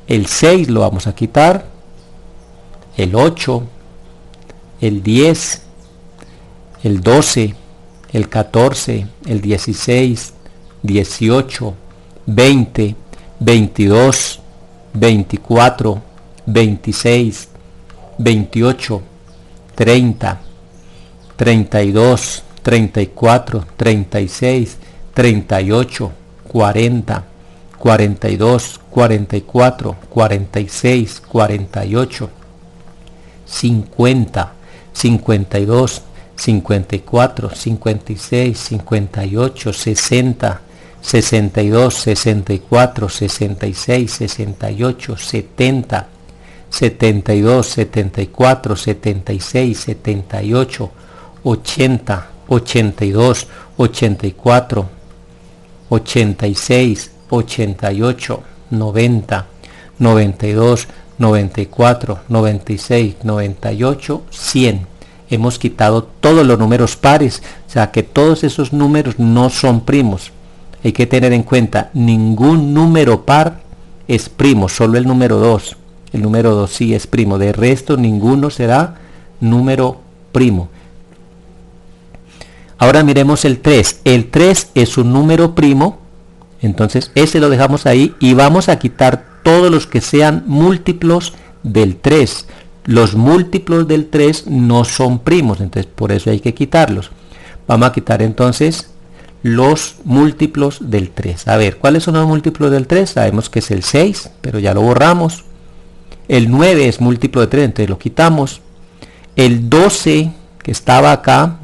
El 6 lo vamos a quitar, el 8, el 10, el 12, el 14, el 16, 18, 20, 22, 24, 26, 28, 30, 32, 34, 36, 38, 40, 42, 44, 46, 48, 50, 52, 54, 56, 58, 60, 62, 64, 66, 68, 70, 72, 74, 76, 78, 80, 82, 84, 86, 88, 90, 92, 94, 96, 98, 100. Hemos quitado todos los números pares, o sea que todos esos números no son primos. Hay que tener en cuenta, ningún número par es primo, solo el número 2. El número 2 sí es primo, de resto ninguno será número primo. Ahora miremos el 3. El 3 es un número primo, entonces ese lo dejamos ahí y vamos a quitar todos los que sean múltiplos del 3. Los múltiplos del 3 no son primos, entonces por eso hay que quitarlos. Vamos a quitar entonces los múltiplos del 3. A ver, ¿cuáles son los múltiplos del 3? Sabemos que es el 6, pero ya lo borramos. El 9 es múltiplo de 3, entonces lo quitamos. El 12, que estaba acá,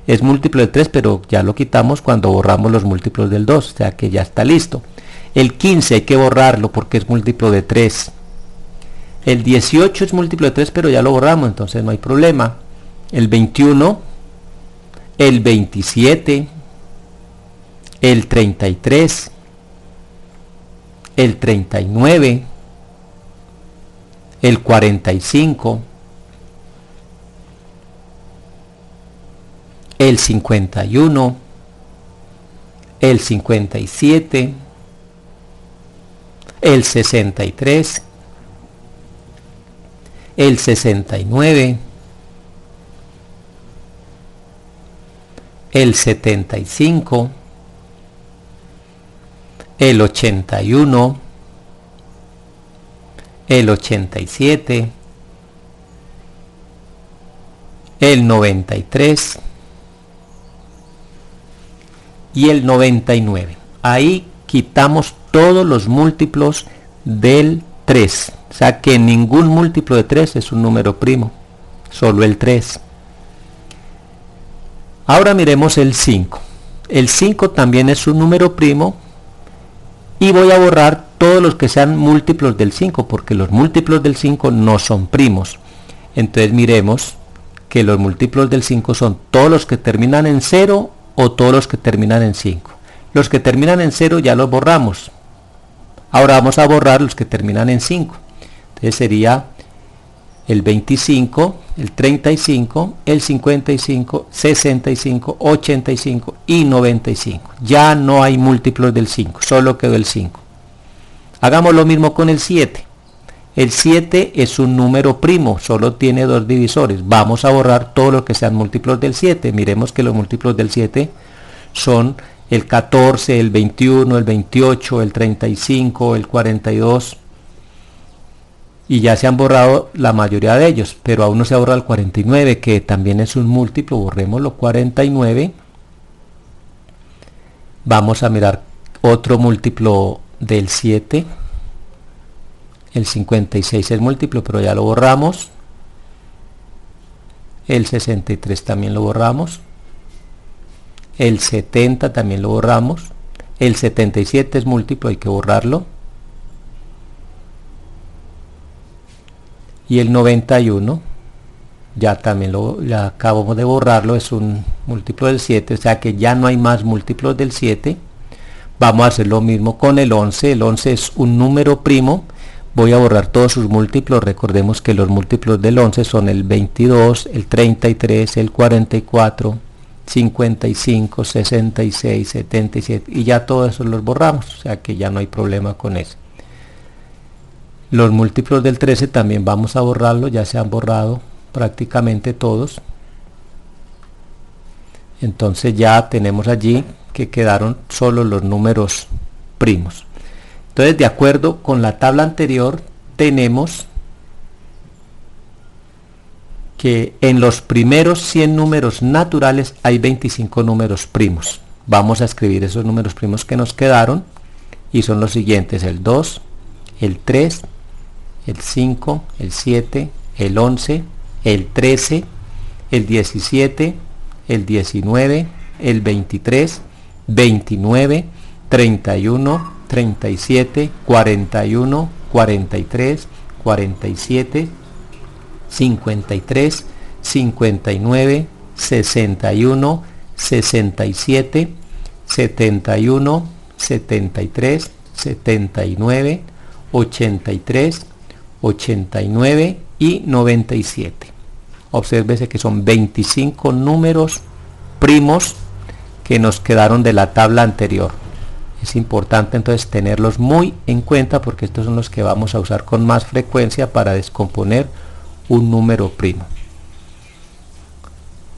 es múltiplo de 3, pero ya lo quitamos cuando borramos los múltiplos del 2, o sea que ya está listo. El 15 hay que borrarlo porque es múltiplo de 3. El 18 es múltiplo de 3, pero ya lo borramos, entonces no hay problema. El 21, el 27, el 33, el 39, el 45, el 51, el 57, el 63, el 69, el 75, el 81, el 87, el 93 y el 99. Ahí quitamos todos los múltiplos del 3. O sea que ningún múltiplo de 3 es un número primo, solo el 3. Ahora miremos el 5. El 5 también es un número primo y voy a borrar todos los que sean múltiplos del 5 porque los múltiplos del 5 no son primos. Entonces miremos que los múltiplos del 5 son todos los que terminan en 0 o todos los que terminan en 5. Los que terminan en 0 ya los borramos. Ahora vamos a borrar los que terminan en 5. Entonces sería el 25, el 35, el 55, 65, 85 y 95. Ya no hay múltiplos del 5, solo quedó el 5. Hagamos lo mismo con el 7. El 7 es un número primo, solo tiene dos divisores. Vamos a borrar todos los que sean múltiplos del 7. Miremos que los múltiplos del 7 son el 14, el 21, el 28, el 35, el 42. Y ya se han borrado la mayoría de ellos, pero aún no se ha borrado el 49, que también es un múltiplo. Borrémoslo, 49. Vamos a mirar otro múltiplo del 7. El 56 es múltiplo, pero ya lo borramos. El 63 también lo borramos. El 70 también lo borramos. El 77 es múltiplo, hay que borrarlo. Y el 91 ya también ya acabamos de borrarlo, es un múltiplo del 7, o sea que ya no hay más múltiplos del 7. Vamos a hacer lo mismo con el 11. El 11 es un número primo. Voy a borrar todos sus múltiplos. Recordemos que los múltiplos del 11 son el 22, el 33, el 44, 55, 66, 77 y ya todos esos los borramos, o sea que ya no hay problema con eso. Los múltiplos del 13 también vamos a borrarlo, ya se han borrado prácticamente todos. Entonces ya tenemos allí que quedaron solo los números primos. Entonces, de acuerdo con la tabla anterior, tenemos que en los primeros 100 números naturales hay 25 números primos. Vamos a escribir esos números primos que nos quedaron y son los siguientes: el 2, el 3, el 5, el 7, el 11, el 13, el 17, el 19, el 23, 29, 31, 37, 41, 43, 47, 53, 59, 61, 67, 71, 73, 79, 83, 89 y 97. Obsérvese que son 25 números primos que nos quedaron de la tabla anterior. Es importante entonces tenerlos muy en cuenta porque estos son los que vamos a usar con más frecuencia para descomponer un número primo.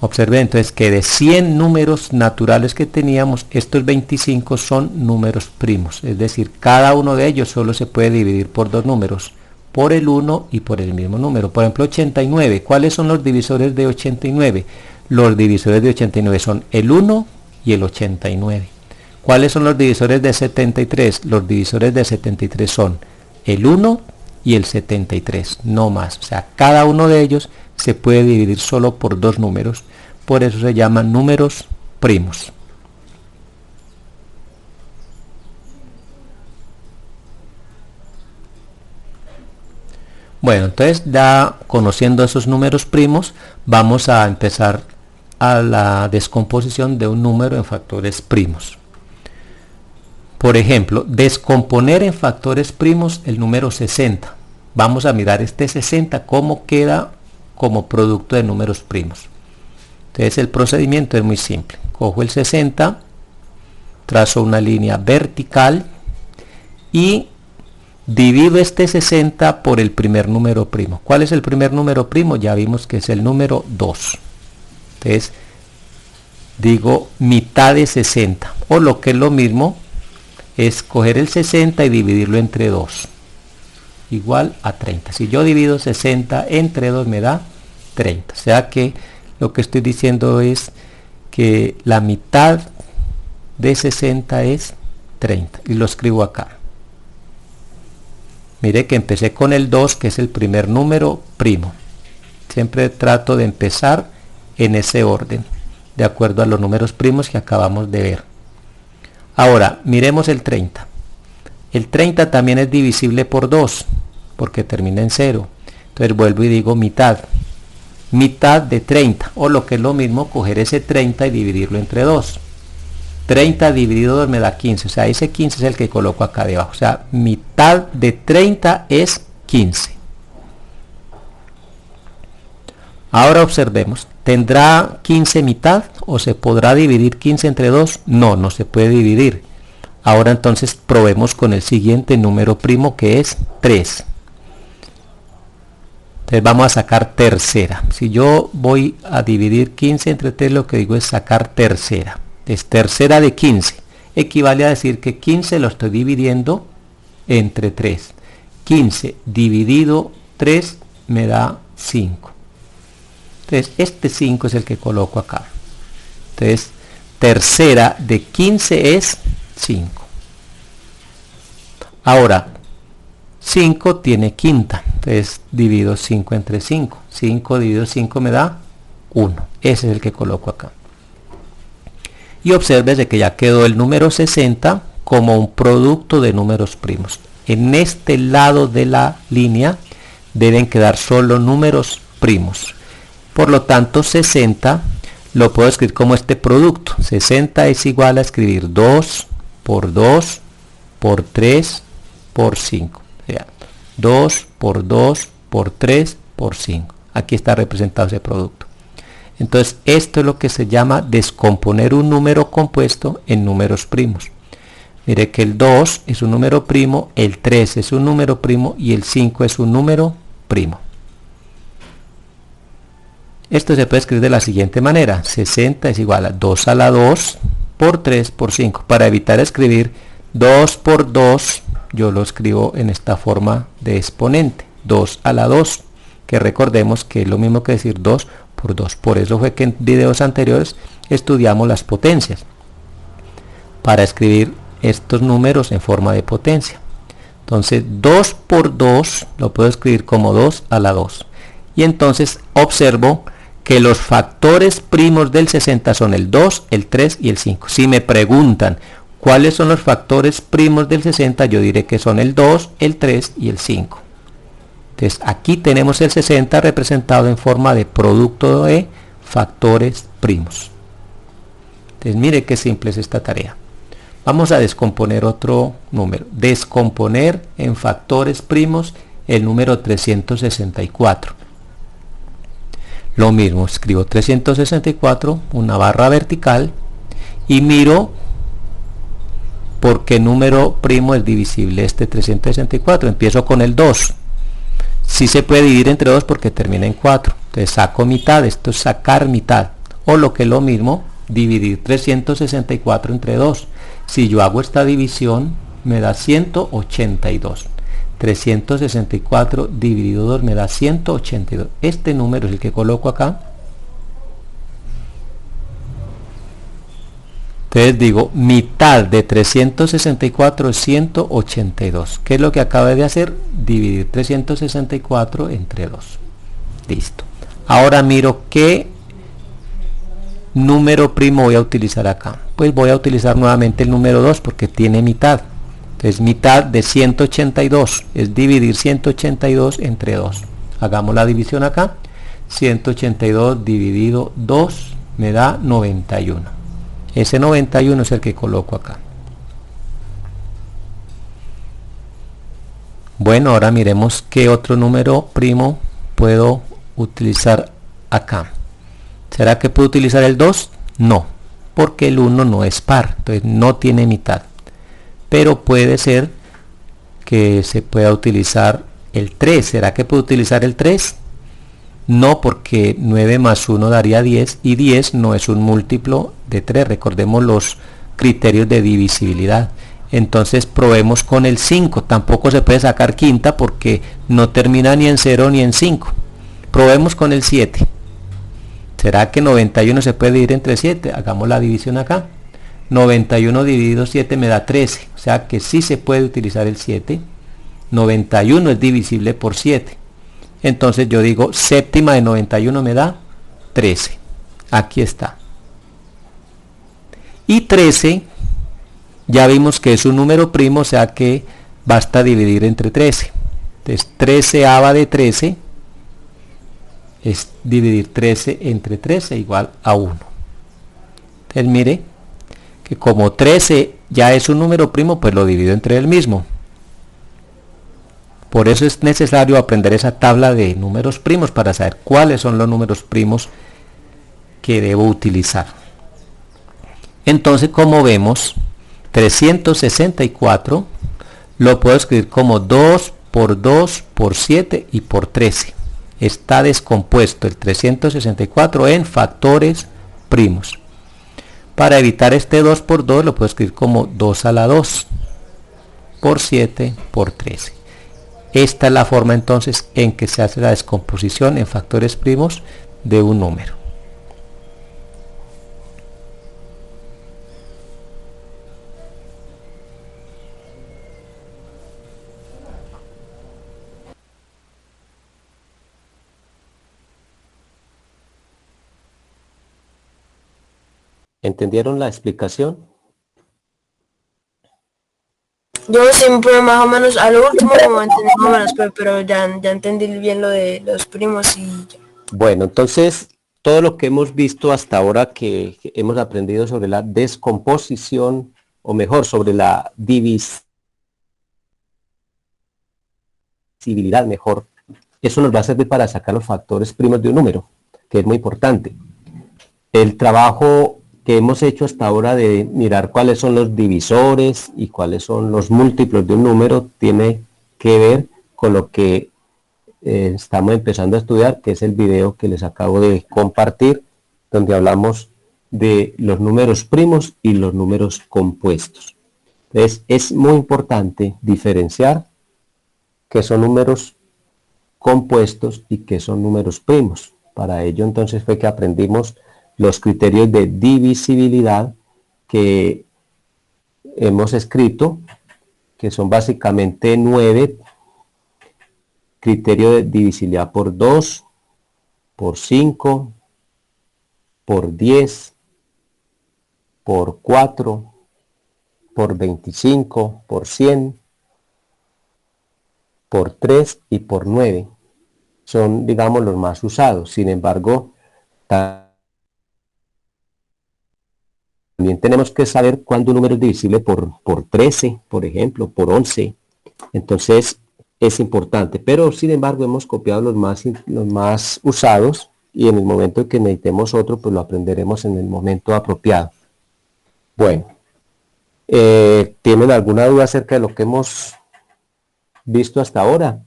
Observen entonces que de 100 números naturales que teníamos, estos 25 son números primos, es decir, cada uno de ellos solo se puede dividir por dos números, por el 1 y por el mismo número. Por ejemplo, 89, ¿cuáles son los divisores de 89? Los divisores de 89 son el 1 y el 89. ¿Cuáles son los divisores de 73? Los divisores de 73 son el 1 y el 73, no más. O sea, cada uno de ellos se puede dividir solo por dos números. Por eso se llaman números primos. Bueno, entonces ya conociendo esos números primos, vamos a empezar a la descomposición de un número en factores primos. Por ejemplo, descomponer en factores primos el número 60. Vamos a mirar este 60 cómo queda como producto de números primos. Entonces el procedimiento es muy simple. Cojo el 60, trazo una línea vertical y divido este 60 por el primer número primo. ¿Cuál es el primer número primo? Ya vimos que es el número 2. Entonces digo mitad de 60, o lo que es lo mismo, es coger el 60 y dividirlo entre 2, igual a 30. Si yo divido 60 entre 2 me da 30, o sea que lo que estoy diciendo es que la mitad de 60 es 30, y lo escribo acá. Mire que empecé con el 2, que es el primer número primo. Siempre trato de empezar en ese orden, de acuerdo a los números primos que acabamos de ver. Ahora, miremos el 30. El 30 también es divisible por 2, porque termina en 0. Entonces vuelvo y digo mitad. Mitad de 30, o lo que es lo mismo, coger ese 30 y dividirlo entre 2. 30 dividido 2 me da 15, o sea, ese 15 es el que coloco acá debajo. O sea, mitad de 30 es 15. Ahora observemos, ¿tendrá 15 mitad o se podrá dividir 15 entre 2? No, no se puede dividir. Ahora entonces probemos con el siguiente número primo, que es 3. Entonces vamos a sacar tercera. Si yo voy a dividir 15 entre 3, lo que digo es sacar tercera. Es tercera de 15. Equivale a decir que 15 lo estoy dividiendo entre 3. 15 dividido 3 me da 5. Entonces este 5 es el que coloco acá. Entonces tercera de 15 es 5. Ahora 5 tiene quinta. Entonces divido 5 entre 5. 5 dividido 5 me da 1. Ese es el que coloco acá. Y obsérvese que ya quedó el número 60 como un producto de números primos. En este lado de la línea deben quedar solo números primos. Por lo tanto, 60 lo puedo escribir como este producto. 60 es igual a escribir 2 por 2 por 3 por 5. O sea, 2 por 2 por 3 por 5. Aquí está representado ese producto. Entonces esto es lo que se llama descomponer un número compuesto en números primos. Mire que el 2 es un número primo, el 3 es un número primo y el 5 es un número primo. Esto se puede escribir de la siguiente manera: 60 es igual a 2 a la 2 por 3 por 5. Para evitar escribir 2 por 2, yo lo escribo en esta forma de exponente, 2 a la 2, que recordemos que es lo mismo que decir 2 por 2. Por eso fue que en videos anteriores estudiamos las potencias, para escribir estos números en forma de potencia. Entonces 2 por 2 lo puedo escribir como 2 a la 2. Y entonces observo que los factores primos del 60 son el 2, el 3 y el 5. Si me preguntan cuáles son los factores primos del 60, yo diré que son el 2, el 3 y el 5. Entonces aquí tenemos el 60 representado en forma de producto de factores primos. Entonces mire qué simple es esta tarea. Vamos a descomponer otro número. Descomponer en factores primos el número 364. Lo mismo, escribo 364, una barra vertical, y miro por qué número primo es divisible este 364. Empiezo con el 2. Sí se puede dividir entre 2 porque termina en 4. Entonces saco mitad, esto es sacar mitad. O lo que es lo mismo, dividir 364 entre 2. Si yo hago esta división, me da 182. 364 dividido 2 me da 182. Este número es el que coloco acá. Entonces digo, mitad de 364 es 182. ¿Qué es lo que acabo de hacer? Dividir 364 entre 2. Listo. Ahora miro qué número primo voy a utilizar acá. Pues voy a utilizar nuevamente el número 2 porque tiene mitad. Entonces mitad de 182 es dividir 182 entre 2. Hagamos la división acá. 182 dividido 2 me da 91. Ese 91 es el que coloco acá. Bueno, ahora miremos qué otro número primo puedo utilizar acá. ¿Será que puedo utilizar el 2? No, porque el 1 no es par, entonces no tiene mitad. Pero puede ser que se pueda utilizar el 3. ¿Será que puedo utilizar el 3? No, porque 9 más 1 daría 10 y 10 no es un múltiplo de 3. Recordemos los criterios de divisibilidad. Entonces probemos con el 5. Tampoco se puede sacar quinta porque no termina ni en 0 ni en 5. Probemos con el 7. ¿Será que 91 se puede dividir entre 7? Hagamos la división acá. 91 dividido 7 me da 13. O sea que sí se puede utilizar el 7. 91 es divisible por 7. Entonces yo digo séptima de 91 me da 13. Aquí está. Y 13, ya vimos que es un número primo, o sea que basta dividir entre 13. Entonces 13ava de 13 es dividir 13 entre 13 igual a 1. Entonces mire que como 13 ya es un número primo, pues lo divido entre el mismo. Por eso es necesario aprender esa tabla de números primos para saber cuáles son los números primos que debo utilizar. Entonces, como vemos, 364 lo puedo escribir como 2 por 2 por 7 y por 13. Está descompuesto el 364 en factores primos. Para evitar este 2 por 2 lo puedo escribir como 2 a la 2 por 7 por 13. Esta es la forma entonces en que se hace la descomposición en factores primos de un número. ¿Entendieron la explicación? Yo siempre más o menos, a lo último como entendí más o menos, pero ya entendí bien lo de los primos y ya. Bueno, entonces todo lo que hemos visto hasta ahora que hemos aprendido sobre la descomposición, o mejor, sobre la divisibilidad, mejor, eso nos va a servir para sacar los factores primos de un número, que es muy importante. El trabajo que hemos hecho hasta ahora de mirar cuáles son los divisores y cuáles son los múltiplos de un número tiene que ver con lo que estamos empezando a estudiar, que es el video que les acabo de compartir, donde hablamos de los números primos y los números compuestos. Entonces es muy importante diferenciar qué son números compuestos y qué son números primos. Para ello entonces fue que aprendimos los criterios de divisibilidad que hemos escrito, que son básicamente 9, criterio de divisibilidad por 2, por 5, por 10, por 4, por 25, por 100, por 3 y por 9. Son, digamos, los más usados. Sin embargo, también tenemos que saber cuándo un número es divisible por 13, por ejemplo, por 11. Entonces es importante, pero sin embargo hemos copiado los más usados y en el momento en que necesitemos otro, pues lo aprenderemos en el momento apropiado. Bueno, ¿tienen alguna duda acerca de lo que hemos visto hasta ahora?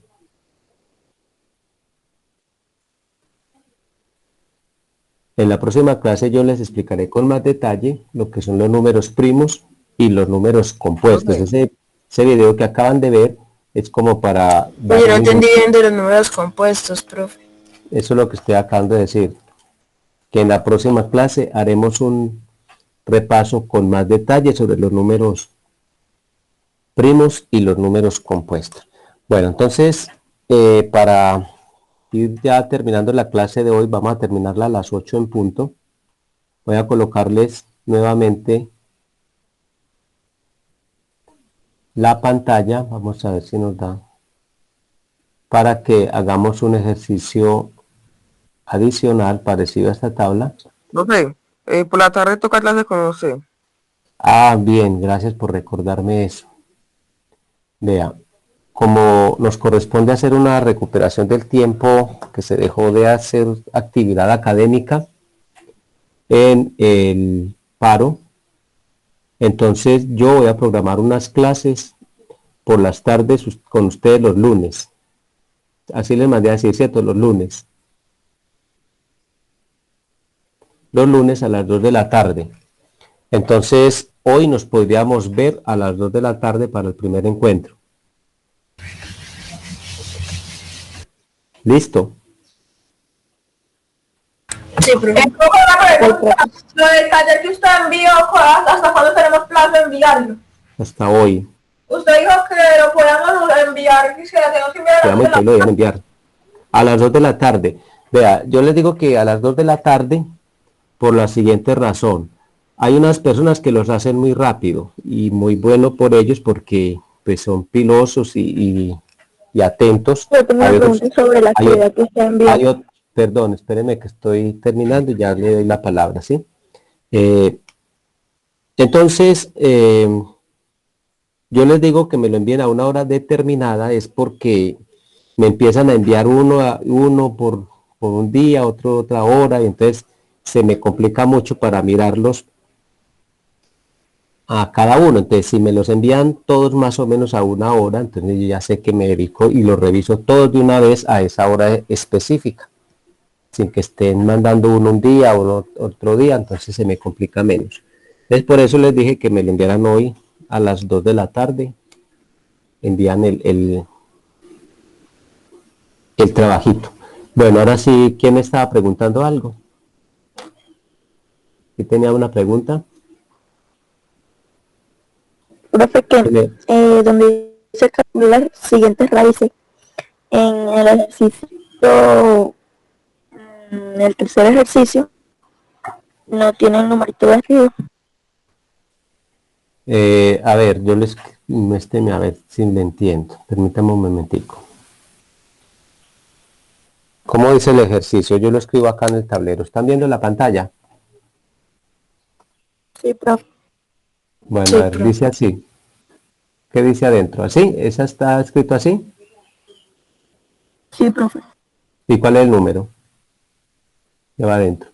En la próxima clase yo les explicaré con más detalle lo que son los números primos y los números compuestos. Ese video que acaban de ver es como para... Oye, no entendí bien de los números compuestos, profe. Eso es lo que estoy acabando de decir. Que en la próxima clase haremos un repaso con más detalle sobre los números primos y los números compuestos. Bueno, entonces, para ir ya terminando la clase de hoy, vamos a terminarla a las 8 en punto. Voy a colocarles nuevamente la pantalla, vamos a ver si nos da, para que hagamos un ejercicio adicional parecido a esta tabla. Profe, por la tarde toca clase con usted. Ah, bien, gracias por recordarme eso. Vea, como nos corresponde hacer una recuperación del tiempo que se dejó de hacer actividad académica en el paro, entonces yo voy a programar unas clases por las tardes con ustedes los lunes. Así les mandé a decir, ¿cierto? Los lunes. los lunes a las 2 de la tarde. Entonces, hoy nos podríamos ver a las 2 de la tarde para el primer encuentro. ¿Listo? Sí, profe. Lo del taller que usted envió, ¿hasta cuándo tenemos plazo de enviarlo? Hasta hoy. Usted dijo que lo podíamos enviar, que se lo tenemos que enviar a Quedamos las que lo deben enviar. A las 2 de la tarde. Vea, yo les digo que a las 2 de la tarde, por la siguiente razón. Hay unas personas que los hacen muy rápido y muy bueno por ellos porque pues son pilosos y atentos. Yo tengo una Hay otros- pregunta sobre la hay actividad que usted envió. Perdón, espéreme que estoy terminando y ya le doy la palabra, ¿sí? Entonces, yo les digo que me lo envíen a una hora determinada es porque me empiezan a enviar uno por un día, otro otra hora, y entonces se me complica mucho para mirarlos a cada uno. Entonces, si me los envían todos más o menos a una hora, entonces yo ya sé que me dedico y los reviso todos de una vez a esa hora específica, sin que estén mandando uno un día o otro día, entonces se me complica menos. Entonces, por eso les dije que me lo enviaran hoy a las 2 de la tarde, envían el trabajito. Bueno, ahora sí, ¿quién estaba preguntando algo? ¿Sí tenía una pregunta? Profe, que Tiene- donde dice calcular las siguientes raíces, en el ejercicio, en el tercer ejercicio, no tiene el numerito de arriba. A ver, yo les, a ver si le entiendo. Permítame un momentico. ¿Cómo dice el ejercicio? Yo lo escribo acá en el tablero. ¿Están viendo la pantalla? Sí, profe. Bueno, Sí, a ver, profe. dice así. ¿Qué dice adentro? ¿Así? ¿Esa está escrito así? Sí, profe. ¿Y cuál es el número? Que va adentro.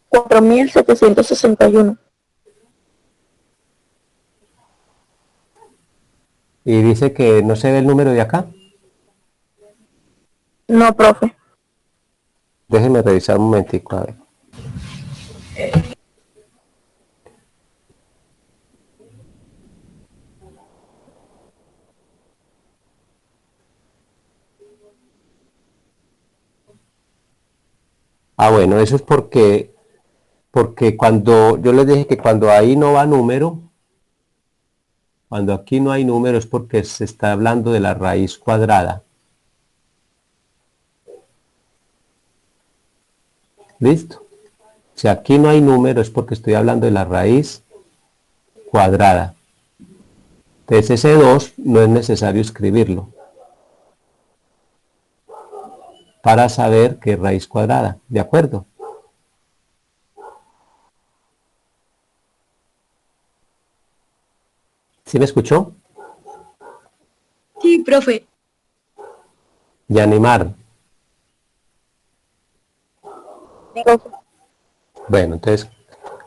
4761. Y dice que no se ve el número de acá. No, profe. Déjenme revisar un momentico, a ver. Ah, bueno, eso es porque cuando yo les dije que cuando ahí no va número, cuando aquí no hay número es porque se está hablando de la raíz cuadrada. ¿Listo? Si aquí no hay número es porque estoy hablando de la raíz cuadrada. Entonces ese 2 no es necesario escribirlo para saber qué es raíz cuadrada. ¿De acuerdo? ¿Sí me escuchó? Sí, profe. Y animar. Bueno, entonces,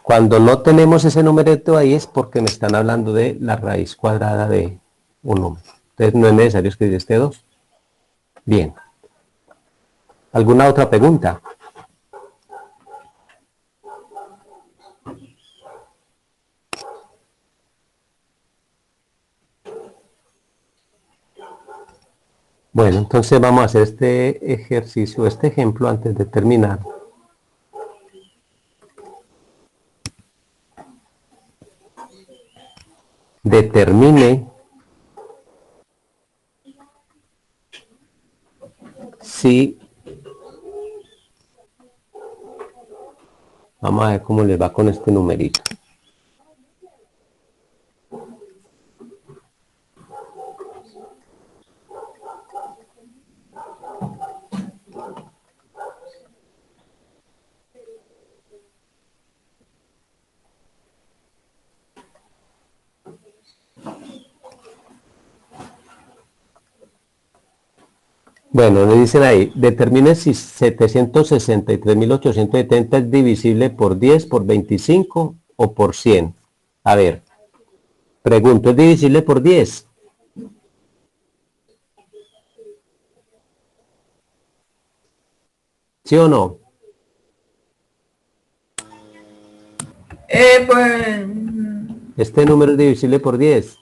cuando no tenemos ese numerito ahí es porque me están hablando de la raíz cuadrada de un número. Entonces no es necesario escribir este 2. Bien. ¿Alguna otra pregunta? Bueno, entonces vamos a hacer este ejercicio, este ejemplo antes de terminar. Determine si, vamos a ver cómo les va con este numerito. Bueno, le dicen ahí, determine si 763.870 es divisible por 10, por 25 o por 100. A ver, pregunto, ¿es divisible por 10? ¿Sí o no? Pues... ¿Este número es divisible por 10?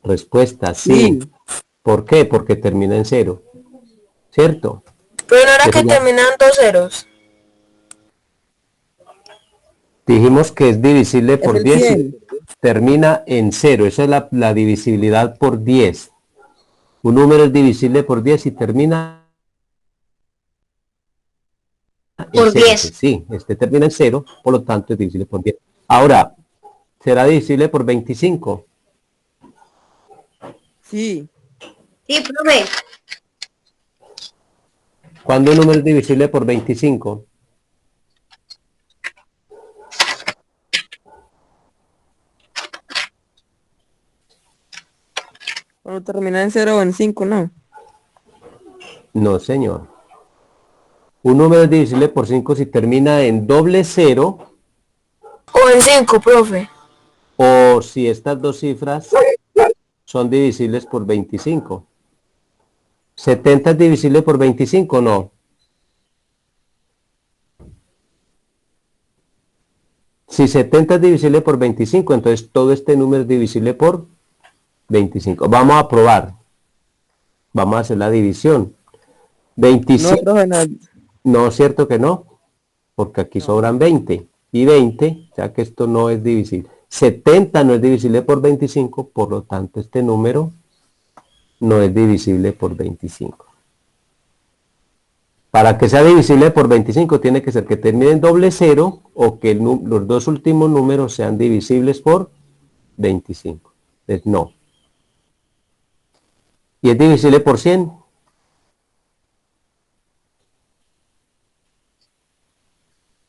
Respuesta, sí. Sí. ¿Por qué? Porque termina en 0. ¿Cierto? Pero no era Eso que ya- terminan dos ceros. Dijimos que es divisible Es por el 10 y 100. termina en 0. Esa es la divisibilidad por 10. Un número es divisible por 10 y termina en Por 0. 10. Sí, este termina en 0, por lo tanto es divisible por 10. Ahora, ¿será divisible por 25? Sí. Sí, profe. ¿Cuándo un número es divisible por 25? Cuando termina en 0 o en 5, ¿no? No, señor. Un número es divisible por 5 si termina en doble 0 O en 5, profe. o si estas dos cifras son divisibles por 25. ¿70 es divisible por 25? No. Si 70 es divisible por 25, entonces todo este número es divisible por 25. Vamos a probar. Vamos a hacer la división. No, 25. profe, no. No, cierto que no, porque aquí sobran 20. Y 20, ya que esto no es divisible. 70 no es divisible por 25, por lo tanto este número no es divisible por 25. Para que sea divisible por 25 tiene que ser que termine en doble 0 o que los dos últimos números sean divisibles por 25. Entonces, no. ¿Y es divisible por 100?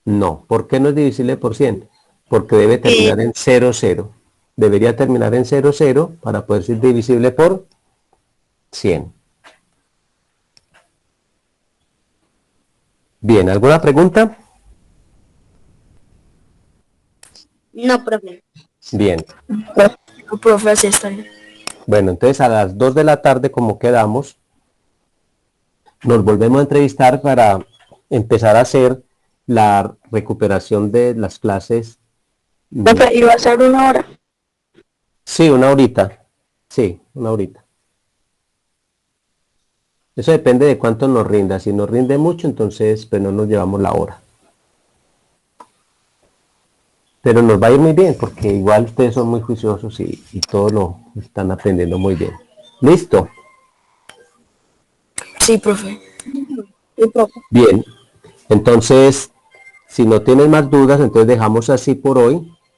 No. ¿Por qué no es divisible por 100? Porque debe terminar en 0, 0. Debería terminar en 0, 0 para poder ser divisible por 100. Bien, ¿alguna pregunta? No, profe. Bien. No, profe, así está bien. Bueno, entonces a las 2 de la tarde, como quedamos, nos volvemos a entrevistar para empezar a hacer la recuperación de las clases. Profe, iba a ser 1 hora. Sí, una horita. Sí, una horita. Eso depende de cuánto nos rinda. Si nos rinde mucho, entonces pues no nos llevamos la hora. Pero nos va a ir muy bien, porque igual ustedes son muy juiciosos y todo lo están aprendiendo muy bien. ¿Listo? Sí, profe. Sí, profe. Bien. Entonces, si no tienen más dudas, entonces dejamos así por hoy.